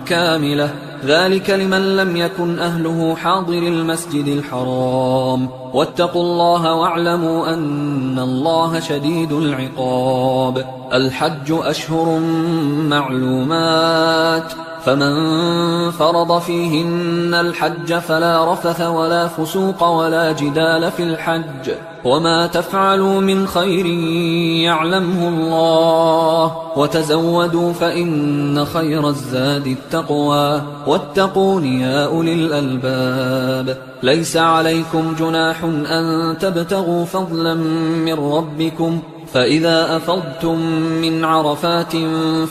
Speaker 1: كاملة، ذلك لمن لم يكن أهله حاضر المسجد الحرام. واتقوا الله واعلموا أن الله شديد العقاب. الحج أشهر معلومات، فمن فرض فيهن الحج فلا رفث ولا فسوق ولا جدال في الحج، وما تفعلوا من خير يعلمه الله، وتزودوا فإن خير الزاد التقوى واتقون يا أولي الألباب. ليس عليكم جناح أن تبتغوا فضلا من ربكم، فإذا أفضتم من عرفات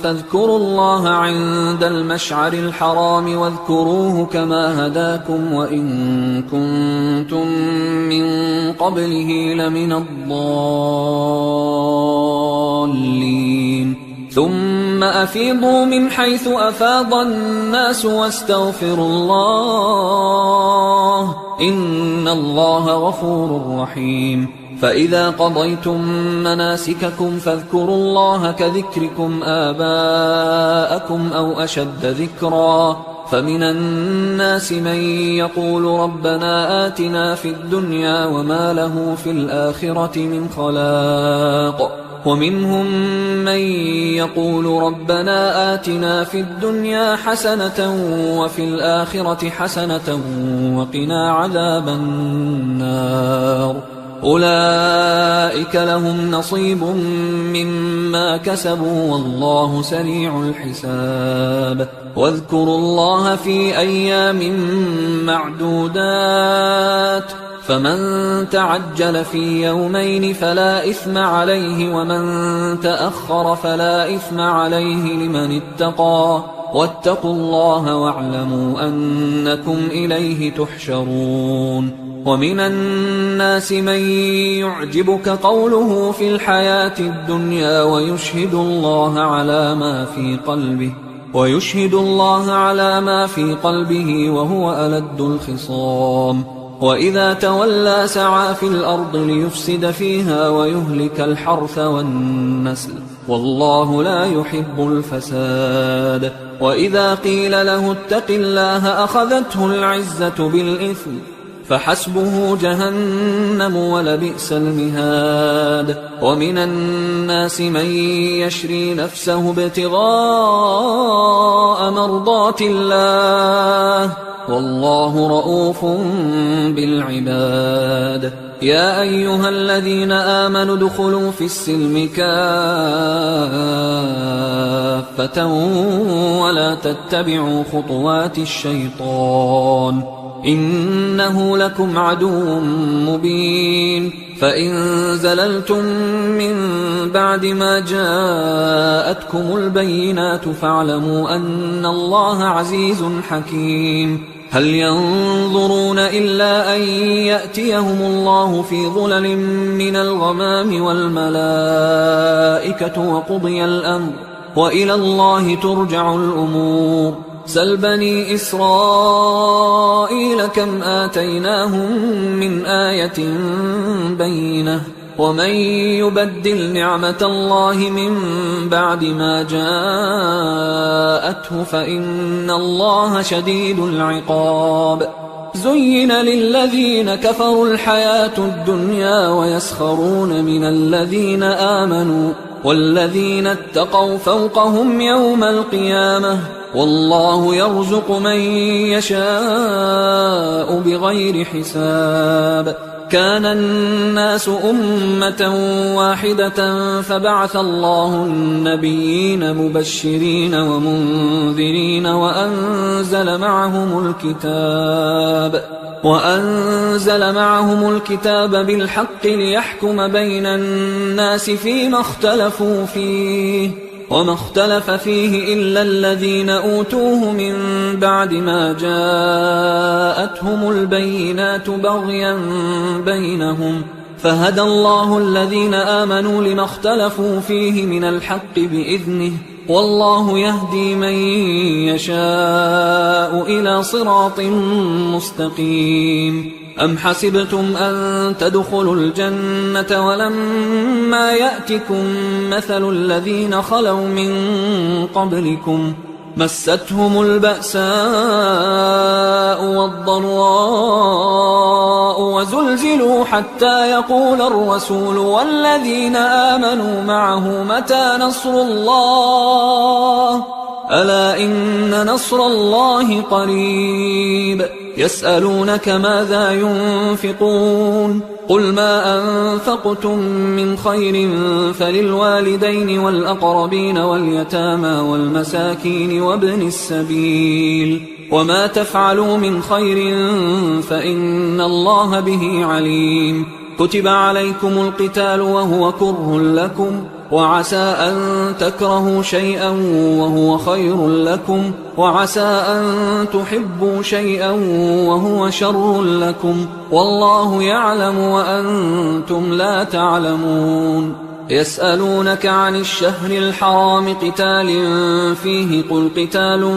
Speaker 1: فاذكروا الله عند المشعر الحرام واذكروه كما هداكم وإن كنتم من قبله لمن الضالين. ثم أفيضوا من حيث أفاض الناس واستغفروا الله إن الله غفور رحيم. فإذا قضيتم مناسككم فاذكروا الله كذكركم آباءكم أو أشد ذكرا. فمن الناس من يقول ربنا آتنا في الدنيا وما له في الآخرة من خلاق، ومنهم من يقول ربنا آتنا في الدنيا حسنة وفي الآخرة حسنة وقنا عذاب النار. أولئك لهم نصيب مما كسبوا والله سريع الحساب. واذكروا الله في أيام معدودات، فمن تعجل في يومين فلا إثم عليه ومن تأخر فلا إثم عليه لمن اتقى. واتقوا الله واعلموا أنكم إليه تحشرون. ومن الناس من يعجبك قوله في الحياة الدنيا ويشهد الله على ما في قلبه وهو ألد الخصام. وإذا تولى سعى في الأرض ليفسد فيها ويهلك الحرث والنسل والله لا يحب الفساد. وإذا قيل له اتق الله أخذته العزة بالإثم فحسبه جهنم ولبئس المهاد. ومن الناس من يشري نفسه ابتغاء مرضات الله والله رؤوف بالعباد. يا أيها الذين آمنوا ادخلوا في السلم كافة ولا تتبعوا خطوات الشيطان إنه لكم عدو مبين. فإن زللتم من بعد ما جاءتكم البينات فاعلموا أن الله عزيز حكيم. هل ينظرون إلا أن يأتيهم الله في ظلل من الغمام والملائكة وقضي الأمر وإلى الله ترجع الأمور. سل بني إسرائيل كم آتيناهم من آية بينة ومن يبدل نعمة الله من بعد ما جاءته فإن الله شديد العقاب. زين للذين كفروا الحياة الدنيا ويسخرون من الذين آمنوا والذين اتقوا فوقهم يوم القيامة والله يرزق من يشاء بغير حساب. كان الناس أمة واحدة فبعث الله النبيين مبشرين ومنذرين وأنزل معهم الكتاب بالحق ليحكم بين الناس فيما اختلفوا فيه وما اختلف فيه إلا الذين أوتوه من بعد ما جاءتهم البينات بغيا بينهم فهدى الله الذين آمنوا لما اختلفوا فيه من الحق بإذنه والله يهدي من يشاء إلى صراط مستقيم. أم حسبتم أن تدخلوا الجنة ولما يأتكم مثل الذين خلوا من قبلكم مستهم البأساء والضراء وزلزلوا حتى يقول الرسول والذين آمنوا معه متى نصر الله ألا إن نصر الله قريب. يسألونك ماذا ينفقون قل ما أنفقتم من خير فللوالدين والأقربين واليتامى والمساكين وابن السبيل وما تفعلوا من خير فإن الله به عليم كتب عليكم القتال وهو كره لكم وعسى أن تكرهوا شيئا وهو خير لكم وعسى أن تحبوا شيئا وهو شر لكم والله يعلم وأنتم لا تعلمون يسألونك عن الشهر الحرام قتال فيه قل قتال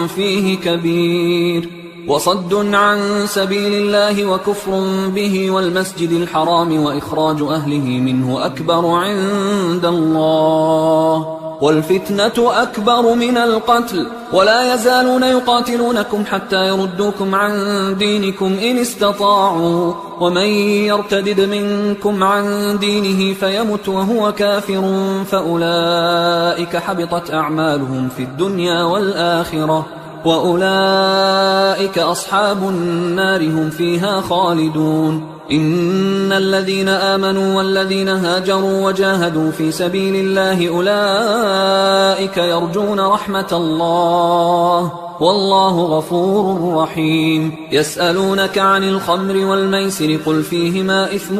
Speaker 1: فيه كبير وصد عن سبيل الله وكفر به والمسجد الحرام وإخراج أهله منه أكبر عند الله والفتنة أكبر من القتل ولا يزالون يقاتلونكم حتى يردوكم عن دينكم إن استطاعوا ومن يرتدد منكم عن دينه فيمت وهو كافر فأولئك حبطت أعمالهم في الدنيا والآخرة وأولئك أصحاب النار هم فيها خالدون إن الذين آمنوا والذين هاجروا وجاهدوا في سبيل الله أولئك يرجون رحمة الله والله غفور رحيم يسألونك عن الخمر والميسر قل فيهما إثم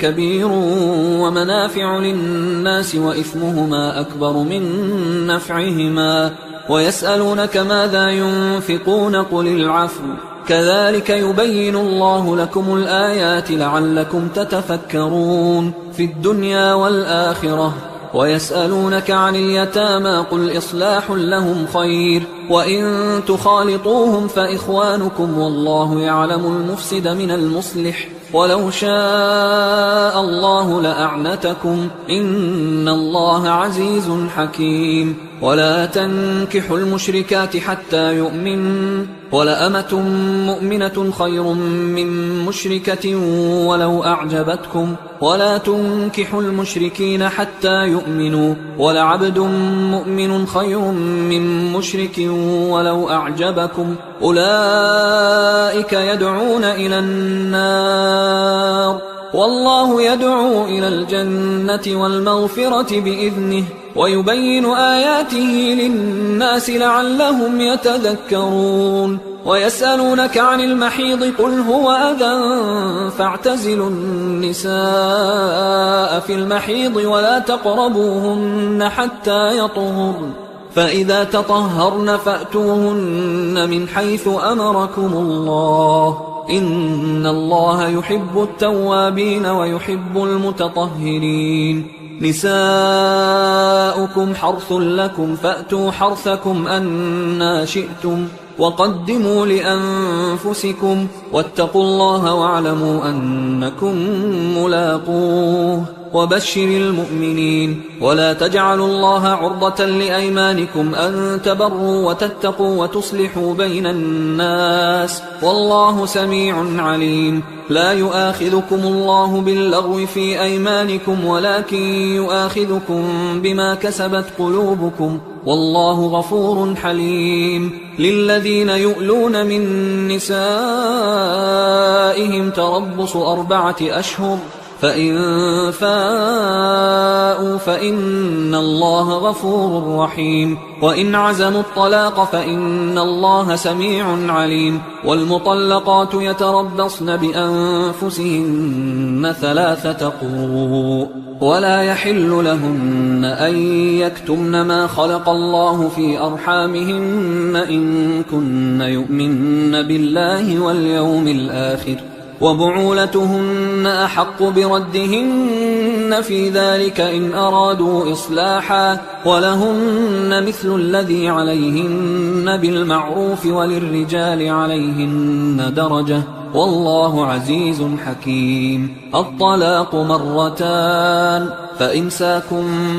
Speaker 1: كبير ومنافع للناس وإثمهما أكبر من نفعهما ويسألونك ماذا ينفقون قل العفو كذلك يبين الله لكم الآيات لعلكم تتفكرون في الدنيا والآخرة ويسألونك عن اليتامى قل إصلاح لهم خير وإن تخالطوهم فإخوانكم والله يعلم المفسد من المصلح ولو شاء الله لأعنتكم إن الله عزيز حكيم ولا تنكحوا المشركات حتى يؤمنوا ولأمة مؤمنة خير من مشركة ولو أعجبتكم ولا تنكحوا المشركين حتى يؤمنوا ولعبد مؤمن خير من مشرك ولو أعجبكم أولئك يدعون إلى النار والله يدعو إلى الجنة والمغفرة بإذنه ويبين آياته للناس لعلهم يتذكرون ويسألونك عن المحيض قل هو أذى فاعتزلوا النساء في المحيض ولا تقربوهن حتى يطهرن فإذا تطهرن فأتوهن من حيث أمركم الله إن الله يحب التوابين ويحب المتطهرين نساؤكم حرث لكم فأتوا حرثكم أنى شئتم وقدموا لأنفسكم واتقوا الله واعلموا أنكم ملاقوه وبشر المؤمنين ولا تجعلوا الله عرضة لأيمانكم أن تبروا وتتقوا وتصلحوا بين الناس والله سميع عليم لا يؤاخذكم الله باللغو في أيمانكم ولكن يؤاخذكم بما كسبت قلوبكم والله غفور حليم للذين يؤلون من نسائهم تربص 4 أشهر فإن فاءوا فإن الله غفور رحيم وإن عزموا الطلاق فإن الله سميع عليم والمطلقات يتربصن بأنفسهن 3 قروء ولا يحل لهن أن يكتمن ما خلق الله في أرحامهن إن كن يؤمن بالله واليوم الآخر وبعولتهن أحق بردهن في ذلك إن أرادوا إصلاحا ولهن مثل الذي عليهن بالمعروف وللرجال عليهن درجة والله عزيز حكيم الطلاق 2 فإمساك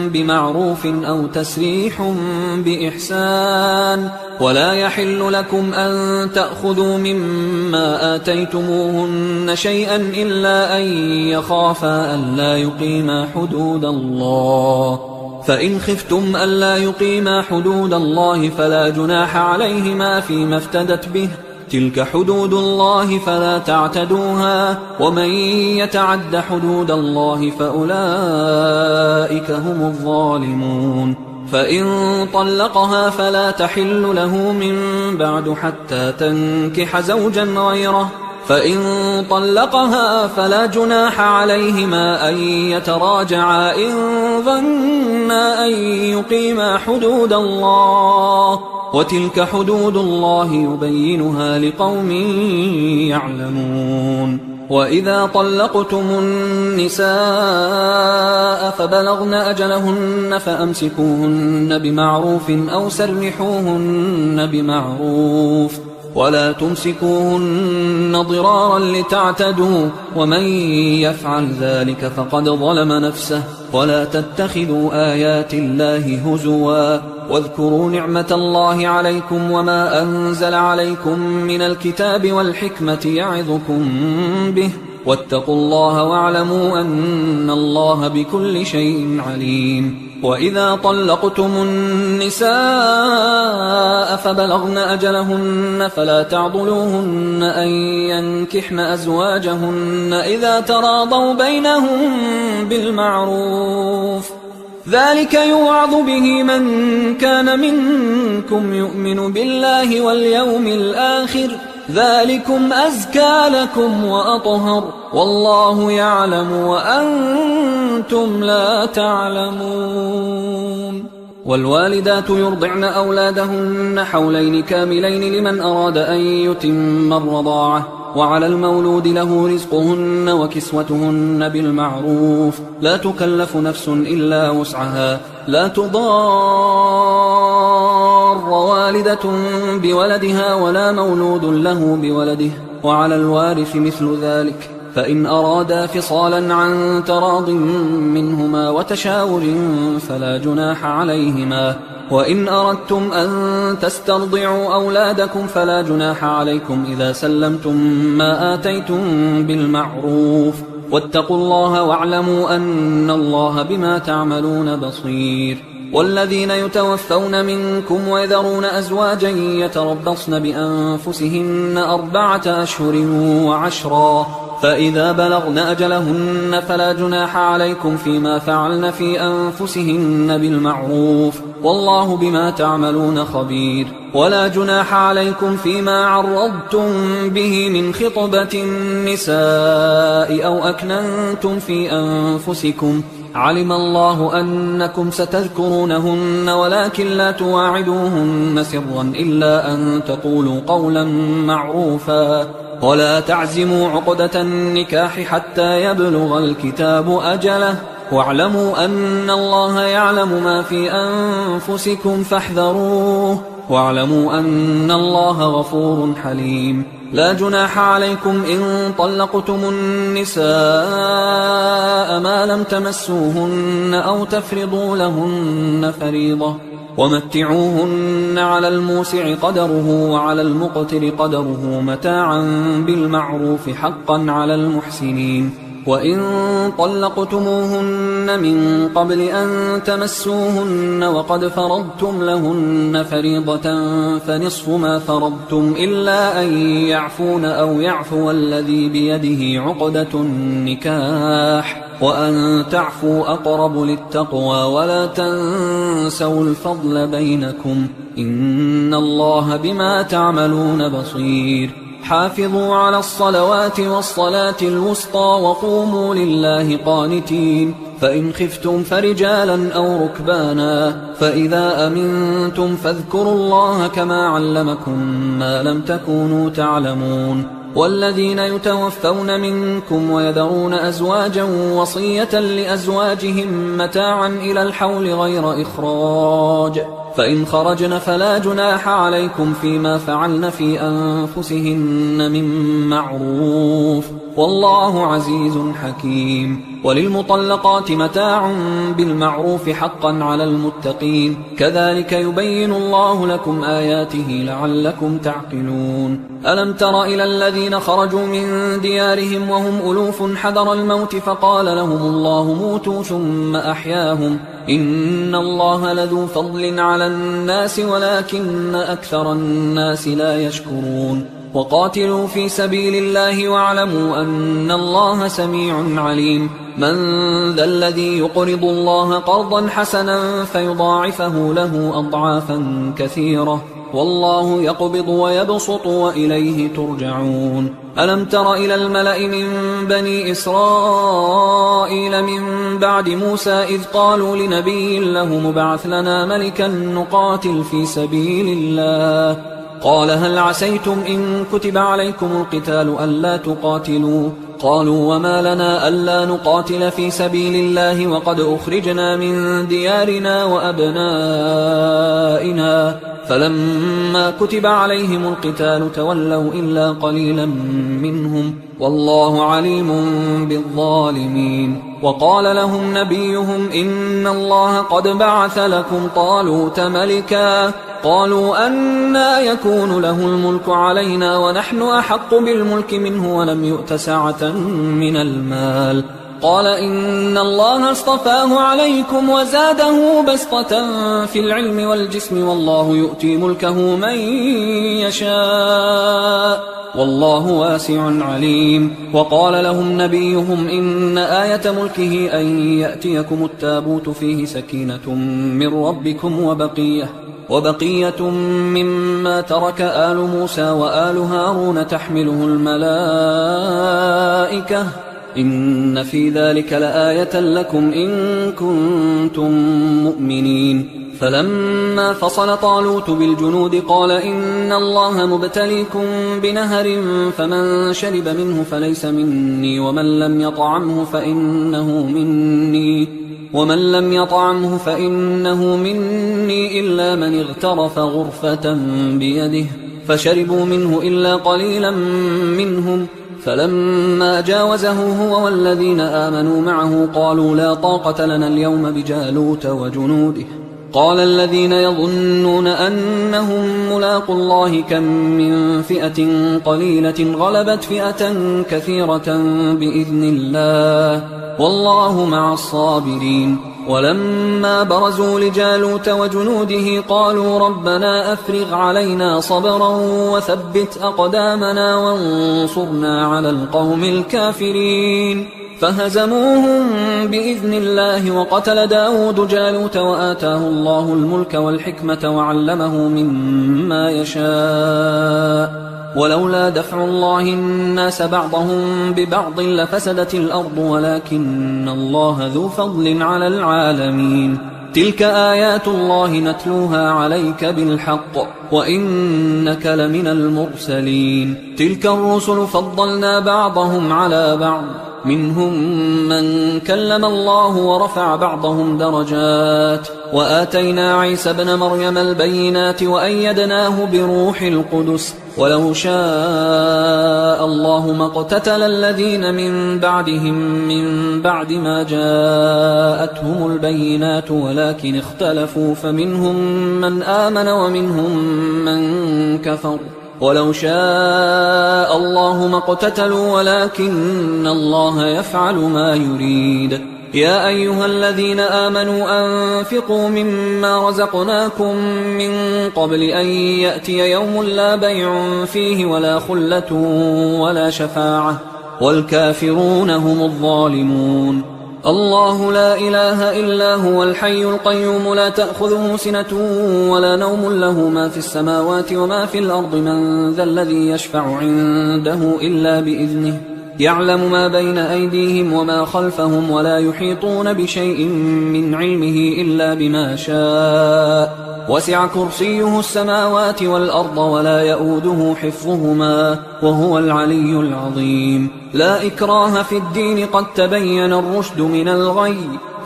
Speaker 1: بمعروف أو تسريح بإحسان ولا يحل لكم أن تأخذوا مما آتيتموهن شيئا إلا أن يخافا ألا يقيما حدود الله فإن خفتم ألا يقيما حدود الله فلا جناح عليهما فيما افتدت به تلك حدود الله فلا تعتدوها ومن يتعد حدود الله فأولئك هم الظالمون فإن طلقها فلا تحل له من بعد حتى تنكح زوجا غيره فإن طلقها فلا جناح عليهما أن يتراجعا إن ظنا أن يقيما حدود الله وتلك حدود الله يبينها لقوم يعلمون وإذا طلقتم النساء فبلغن أجلهن فأمسكوهن بمعروف أو سرحوهن بمعروف ولا تمسكوهن ضرارا لتعتدوا ومن يفعل ذلك فقد ظلم نفسه ولا تتخذوا آيات الله هزوا واذكروا نعمة الله عليكم وما أنزل عليكم من الكتاب والحكمة يعظكم به واتقوا الله واعلموا أن الله بكل شيء عليم وإذا طلقتم النساء فبلغن أجلهن فلا تعضلوهن أن ينكحن أزواجهن إذا تراضوا بينهم بالمعروف ذلك يوعظ به من كان منكم يؤمن بالله واليوم الآخر ذلكم أزكى لكم وأطهر والله يعلم وأنتم لا تعلمون والوالدات يرضعن أولادهن حولين كاملين لمن أراد أن يتم الرضاعة وعلى المولود له رزقهن وكسوتهن بالمعروف لا تكلف نفس إلا وسعها لا تضار والدة بولدها ولا مولود له بولده وعلى الوارث مثل ذلك فإن أرادا فصالا عن تراض منهما وتشاور فلا جناح عليهما وإن أردتم أن تسترضعوا أولادكم فلا جناح عليكم إذا سلمتم ما آتيتم بالمعروف واتقوا الله واعلموا أن الله بما تعملون بصير والذين يتوفون منكم ويذرون أزواجا يتربصن بأنفسهن 4 أشهر وعشرا فإذا بلغن أجلهن فلا جناح عليكم فيما فعلن في أنفسهن بالمعروف والله بما تعملون خبير ولا جناح عليكم فيما عرضتم به من خطبة النساء أو أكننتم في أنفسكم علم الله أنكم ستذكرونهن ولكن لا تواعدوهن سرا إلا أن تقولوا قولا معروفا ولا تعزموا عقدة النكاح حتى يبلغ الكتاب أجله واعلموا أن الله يعلم ما في أنفسكم فاحذروه واعلموا أن الله غفور حليم لا جناح عليكم إن طلقتم النساء ما لم تمسوهن أو تفرضوا لهن فريضة ومتعوهن على الموسع قدره وعلى المقتر قدره متاعا بالمعروف حقا على المحسنين وإن طلقتموهن من قبل أن تمسوهن وقد فرضتم لهن فريضة فنصف ما فرضتم إلا أن يعفون أو يعفو الذي بيده عقدة النكاح وأن تعفوا أقرب للتقوى ولا تنسوا الفضل بينكم إن الله بما تعملون بصير حافظوا على الصلوات والصلاة الوسطى وقوموا لله قانتين فإن خفتم فرجالا أو ركبانا فإذا أمنتم فاذكروا الله كما علمكم ما لم تكونوا تعلمون والذين يتوفون منكم ويذرون أزواجا وصية لأزواجهم متاعا إلى الحول غير إخراج فإن خرجن فلا جناح عليكم فيما فعلن في أنفسهن من معروف والله عزيز حكيم وللمطلقات متاع بالمعروف حقا على المتقين كذلك يبين الله لكم آياته لعلكم تعقلون ألم تر إلى الذين خرجوا من ديارهم وهم ألوف حذر الموت فقال لهم الله موتوا ثم أحياهم إن الله لذو فضل على الناس ولكن أكثر الناس لا يشكرون وقاتلوا في سبيل الله واعلموا أن الله سميع عليم من ذا الذي يقرض الله قرضا حسنا فيضاعفه له أضعافا كثيرة والله يقبض ويبسط وإليه ترجعون ألم تر إلى الملأ من بني إسرائيل من بعد موسى إذ قالوا لنبي له مبعث لنا ملكا نقاتل في سبيل الله قال هل عسيتم إن كتب عليكم القتال ألا تقاتلوا قالوا وما لنا ألا نقاتل في سبيل الله وقد أخرجنا من ديارنا وأبنائنا فلما كتب عليهم القتال تولوا إلا قليلا منهم والله عليم بالظالمين وقال لهم نبيهم إن الله قد بعث لكم طالوت ملكا قالوا أنى يكون له الملك علينا ونحن أحق بالملك منه ولم يؤت سعة من المال قال إن الله اصطفاه عليكم وزاده بسطة في العلم والجسم والله يؤتي ملكه من يشاء والله واسع عليم وقال لهم نبيهم إن آية ملكه أن يأتيكم التابوت فيه سكينة من ربكم وبقية مما ترك آل موسى وآل هارون تحمله الملائكة إن في ذلك لآية لكم إن كنتم مؤمنين فلما فصل طالوت بالجنود قال إن الله مبتليكم بنهر فمن شرب منه فليس مني ومن لم يطعمه فإنه مني إلا من اغترف غرفة بيده فشربوا منه إلا قليلا منهم فلما جاوزه هو والذين آمنوا معه قالوا لا طاقة لنا اليوم بجالوت وجنوده قال الذين يظنون أنهم ملاقوا الله كم من فئة قليلة غلبت فئة كثيرة بإذن الله والله مع الصابرين ولما برزوا لجالوت وجنوده قالوا ربنا أفرغ علينا صبرا وثبت أقدامنا وانصرنا على القوم الكافرين فهزموهم بإذن الله وقتل داود جالوت وآتاه الله الملك والحكمة وعلمه مما يشاء ولولا دفع الله الناس بعضهم ببعض لفسدت الأرض ولكن الله ذو فضل على العالمين تلك آيات الله نتلوها عليك بالحق وإنك لمن المرسلين تلك الرسل فضلنا بعضهم على بعض منهم من كلم الله ورفع بعضهم درجات وآتينا عيسى ابن مريم البينات وأيدناه بروح القدس ولو شاء الله ما اقتتل الذين من بعدهم من بعد ما جاءتهم البينات ولكن اختلفوا فمنهم من آمن ومنهم من كفر ولو شاء الله ما اقتتلوا ولكن الله يفعل ما يريد يا أيها الذين آمنوا أنفقوا مما رزقناكم من قبل أن يأتي يوم لا بيع فيه ولا خلة ولا شفاعة والكافرون هم الظالمون الله لا إله إلا هو الحي القيوم لا تأخذه سنة ولا نوم له ما في السماوات وما في الأرض من ذا الذي يشفع عنده إلا بإذنه يعلم ما بين أيديهم وما خلفهم ولا يحيطون بشيء من علمه إلا بما شاء وسع كرسيه السماوات والأرض ولا يؤوده حفظهما وهو العلي العظيم لا إكراه في الدين قد تبين الرشد من الغي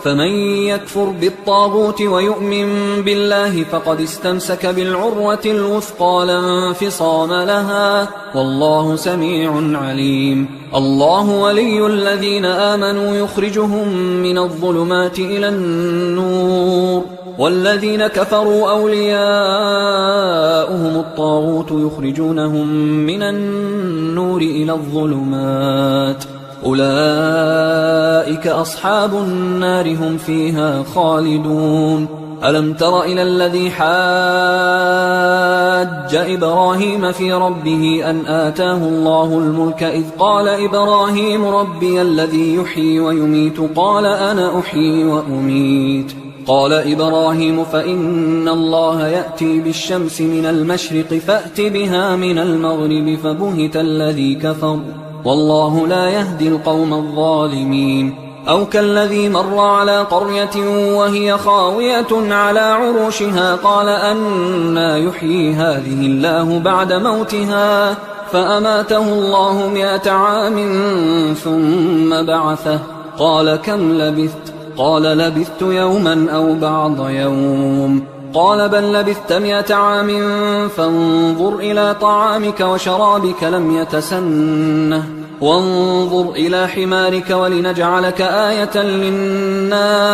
Speaker 1: فمن يكفر بالطاغوت ويؤمن بالله فقد استمسك بالعروة الوثقى لا انفصام لها والله سميع عليم الله ولي الذين آمنوا يخرجهم من الظلمات إلى النور والذين كفروا أولياؤهم الطاغوت يخرجونهم من النور إلى الظلمات أولئك أصحاب النار هم فيها خالدون ألم تر إلى الذي حاج إبراهيم في ربه أن آتاه الله الملك إذ قال إبراهيم ربي الذي يحيي ويميت قال أنا أحيي وأميت قال إبراهيم فإن الله يأتي بالشمس من المشرق فأت بها من المغرب فبهت الذي كفر والله لا يهدي القوم الظالمين أو كالذي مر على قرية وهي خاوية على عروشها قال أنى يحيي هذه الله بعد موتها فأماته الله 100 عام ثم بعثه قال كم لبثت قال لبثت يوما أو بعض يوم قال بل لبثت 100 عام فانظر إلى طعامك وشرابك لم يتسنه وانظر إلى حمارك ولنجعلك آية للناس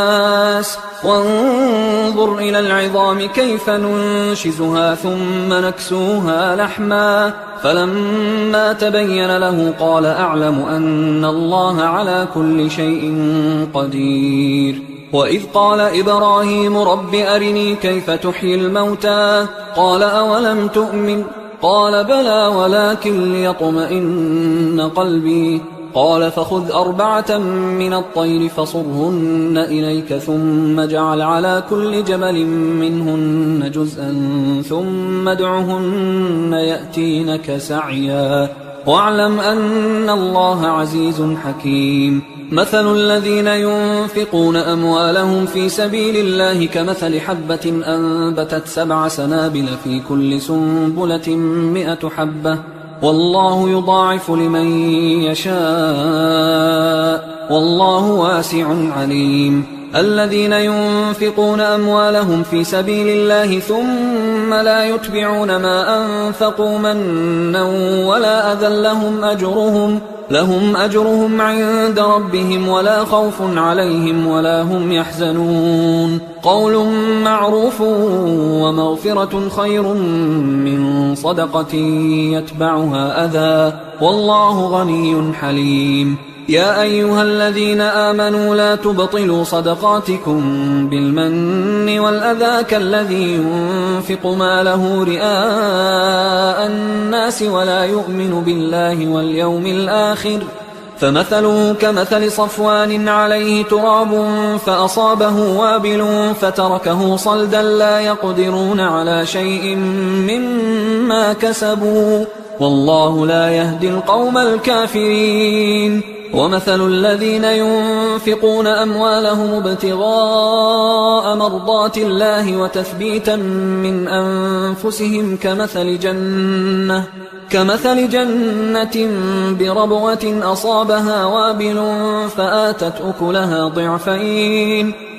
Speaker 1: وانظر إلى العظام كيف ننشزها ثم نكسوها لحما فلما تبين له قال أعلم أن الله على كل شيء قدير وإذ قال إبراهيم رب أرني كيف تحيي الموتى قال أولم تؤمن قال بلى ولكن ليطمئن قلبي قال فخذ 4 من الطير فصرهن إليك ثم اجعل على كل جبل منهن جزءا ثم ادعهن يأتينك سعيا واعلم أن الله عزيز حكيم مثل الذين ينفقون أموالهم في سبيل الله كمثل حبة أنبتت 7 سنابل في كل سنبلة 100 حبة والله يضاعف لمن يشاء والله واسع عليم الذين ينفقون أموالهم في سبيل الله ثم لا يتبعون ما أنفقوا منا ولا أذى لهم أجرهم عند ربهم ولا خوف عليهم ولا هم يحزنون قول معروف ومغفرة خير من صدقة يتبعها أذى والله غني حليم يا أيها الذين آمنوا لا تبطلوا صدقاتكم بالمن والأذى كالذي ينفق ماله رئاء الناس ولا يؤمن بالله واليوم الآخر فمثله كمثل صفوان عليه تراب فأصابه وابل فتركه صلدا لا يقدرون على شيء مما كسبوا والله لا يهدي القوم الكافرين ومثل الذين ينفقون أموالهم ابتغاء مرضات الله وتثبيتا من أنفسهم كمثل جنة بربوة أصابها وابل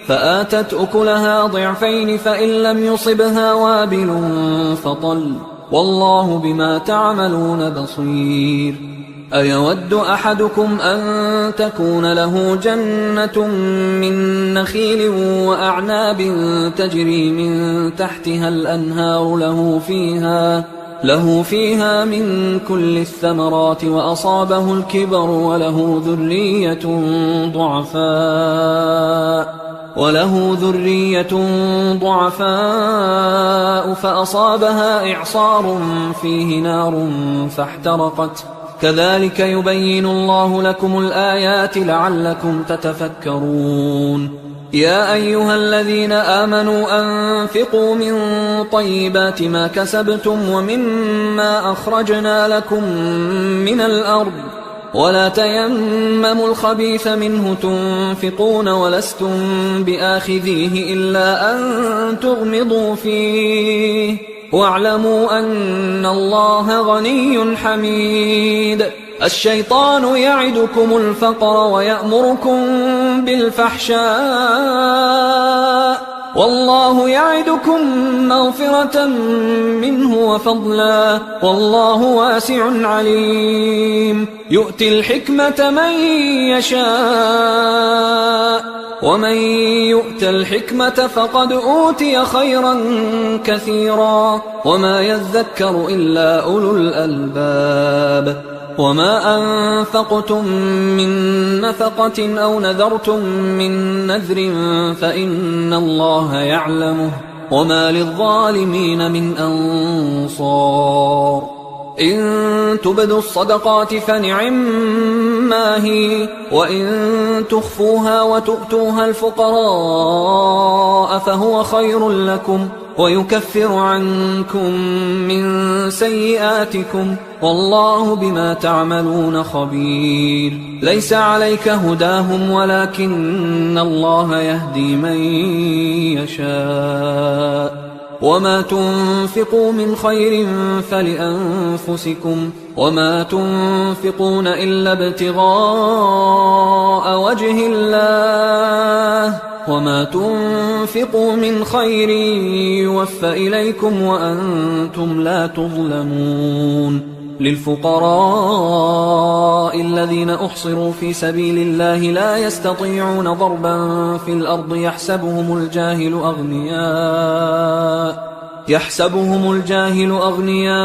Speaker 1: فآتت أكلها ضعفين فإن لم يصبها وابل فطل والله بما تعملون بصير أيود أحدكم أن تكون له جنة من نخيل وأعناب تجري من تحتها الأنهار له فيها من كل الثمرات وأصابه الكبر وله ذرية ضعفاء فأصابها إعصار فيه نار فاحترقت كذلك يبين الله لكم الآيات لعلكم تتفكرون يا أيها الذين آمنوا أنفقوا من طيبات ما كسبتم ومما أخرجنا لكم من الأرض ولا تيمموا الخبيث منه تنفقون ولستم بآخذيه إلا أن تغمضوا فيه واعلموا أن الله غني حميد الشيطان يعدكم الفقر ويأمركم بالفحشاء والله يعدكم مغفرة منه وفضلا والله واسع عليم يؤتي الحكمة من يشاء ومن يؤت الحكمة فقد أوتي خيرا كثيرا وما يذكر إلا أولو الألباب وما أنفقتم من نفقة أو نذرتم من نذر فإن الله يعلمه وما للظالمين من أنصار إن تبدوا الصدقات فنعما هي وإن تخفوها وتؤتوها الفقراء فهو خير لكم ويكفر عنكم من سيئاتكم والله بما تعملون خبير ليس عليك هداهم ولكن الله يهدي من يشاء وما تنفقوا من خير فلأنفسكم وما تنفقون إلا ابتغاء وجه الله وما تنفقوا من خير يوفى إليكم وأنتم لا تظلمون للفقراء الذين أحصروا في سبيل الله لا يستطيعون ضربا في الأرض يحسبهم الجاهل أغنياء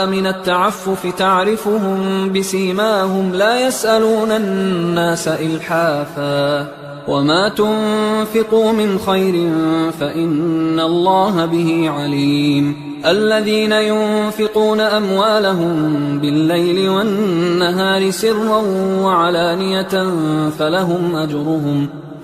Speaker 1: من التعفف تعرفهم بسيماهم لا يسألون الناس إلحافا وما تنفقوا من خير فإن الله به عليم الذين ينفقون أموالهم بالليل والنهار سرا وعلانية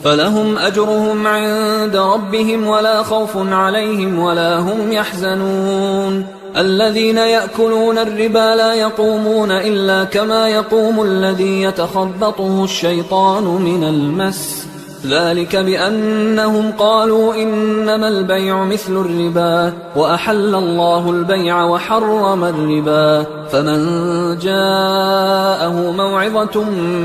Speaker 1: فلهم أجرهم عند ربهم ولا خوف عليهم ولا هم يحزنون الذين يأكلون الربا لا يقومون إلا كما يقوم الذي يتخبطه الشيطان من المس ذلك بأنهم قالوا إنما البيع مثل الربا وأحل الله البيع وحرم الربا فمن جاءه موعظة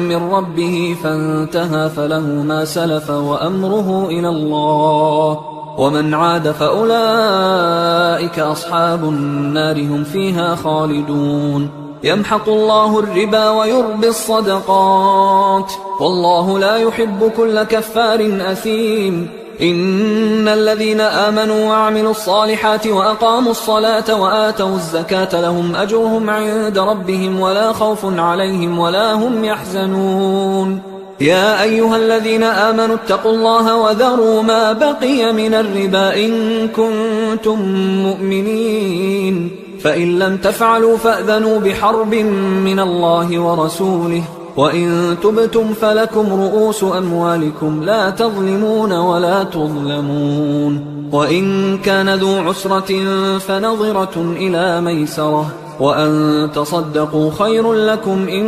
Speaker 1: من ربه فانتهى فله ما سلف وأمره إلى الله ومن عاد فأولئك أصحاب النار هم فيها خالدون يمحق الله الربا ويربي الصدقات والله لا يحب كل كفار أثيم إن الذين آمنوا وعملوا الصالحات وأقاموا الصلاة وآتوا الزكاة لهم أجرهم عند ربهم ولا خوف عليهم ولا هم يحزنون يا أيها الذين آمنوا اتقوا الله وذروا ما بقي من الربا إن كنتم مؤمنين فإن لم تفعلوا فأذنوا بحرب من الله ورسوله وإن تبتم فلكم رؤوس أموالكم لا تظلمون ولا تظلمون وإن كان ذو عسرة فنظرة إلى ميسرة وأن تصدقوا خير لكم إن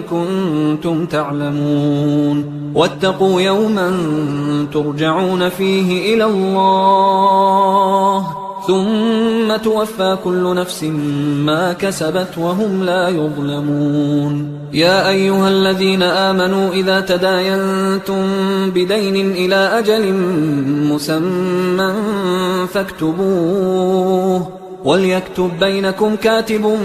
Speaker 1: كنتم تعلمون واتقوا يوما ترجعون فيه إلى الله ثم توفى كل نفس ما كسبت وهم لا يظلمون يا أيها الذين آمنوا إذا تداينتم بدين إلى أجل مسمى فاكتبوه وليكتب بينكم كاتب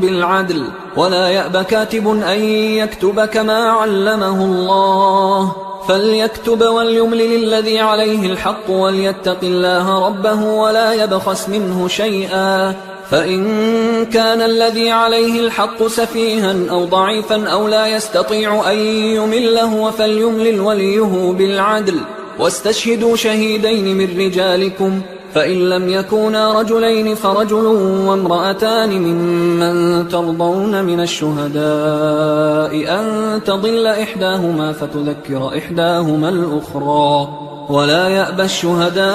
Speaker 1: بالعدل ولا يأب كاتب أن يكتب كما علمه الله فليكتب وليملل الذي عليه الحق وليتق الله ربه ولا يبخس منه شيئا فإن كان الذي عليه الحق سفيها أو ضعيفا أو لا يستطيع أن يمله فليملل وليه بالعدل واستشهدوا شهيدين من رجالكم فإن لم يكونا رجلين فرجل وامرأتان ممن ترضون من الشهداء أن تضل إحداهما فتذكر إحداهما الأخرى ولا يأبى الشهداء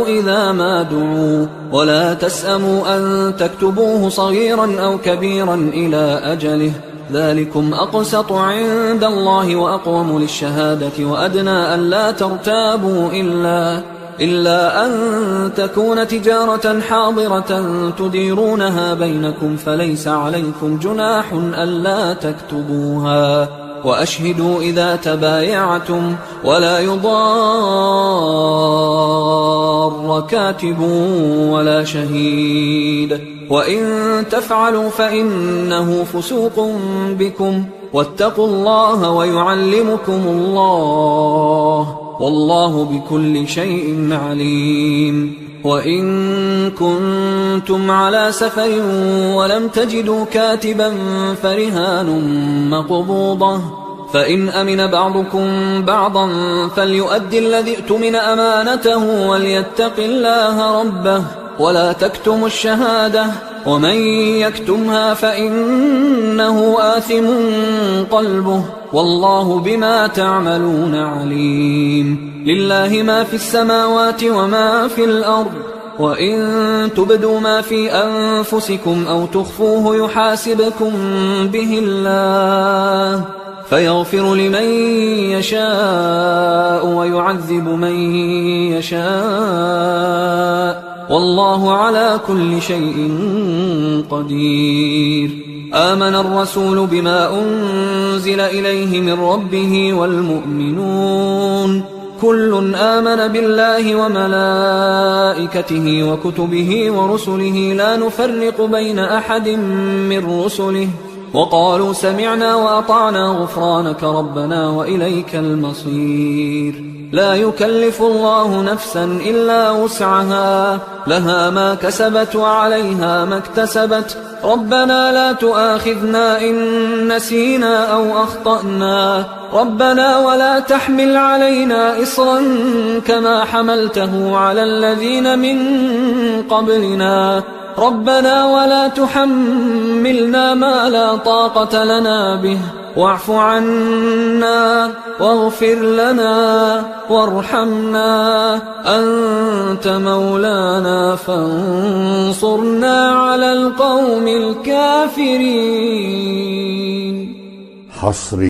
Speaker 1: إذا ما دعوا ولا تسأموا أن تكتبوه صغيرا أو كبيرا إلى أجله ذلكم أقسط عند الله وأقوم للشهادة وأدنى أن لا ترتابوا إلا أن تكون تجارة حاضرة تديرونها بينكم فليس عليكم جناح ألا تكتبوها وأشهدوا إذا تبايعتم ولا يضار كاتب ولا شهيد وإن تفعلوا فإنه فسوق بكم واتقوا الله ويعلمكم الله والله بكل شيء عليم وإن كنتم على سفر ولم تجدوا كاتبا فرهان مقبوضة، فإن أمن بعضكم بعضا فليؤدي الذي اؤتمن أمانته وليتق الله ربه ولا تكتموا الشهادة، ومن يكتمها فإنه آثم قلبه والله بما تعملون عليم. لله ما في السماوات وما في الأرض، وإن تبدوا ما في أنفسكم أو تخفوه يحاسبكم به الله فيغفر لمن يشاء ويعذب من يشاء والله على كل شيء قدير. آمن الرسول بما أنزل إليه من ربه والمؤمنون كل آمن بالله وملائكته وكتبه ورسله لا نفرق بين أحد من رسله وقالوا سمعنا وأطعنا غفرانك ربنا وإليك المصير. لا يكلف الله نفسا إلا وسعها، لها ما كسبت وعليها ما اكتسبت، ربنا لا تؤاخذنا إن نسينا أو أخطأنا، ربنا ولا تحمل علينا إصرا كما حملته على الذين من قبلنا، ربنا ولا تحملنا ما لا طاقة لنا به، واعف عنا واغفر لنا وارحمنا، أنت مولانا فانصرنا على القوم الكافرين.
Speaker 2: حصري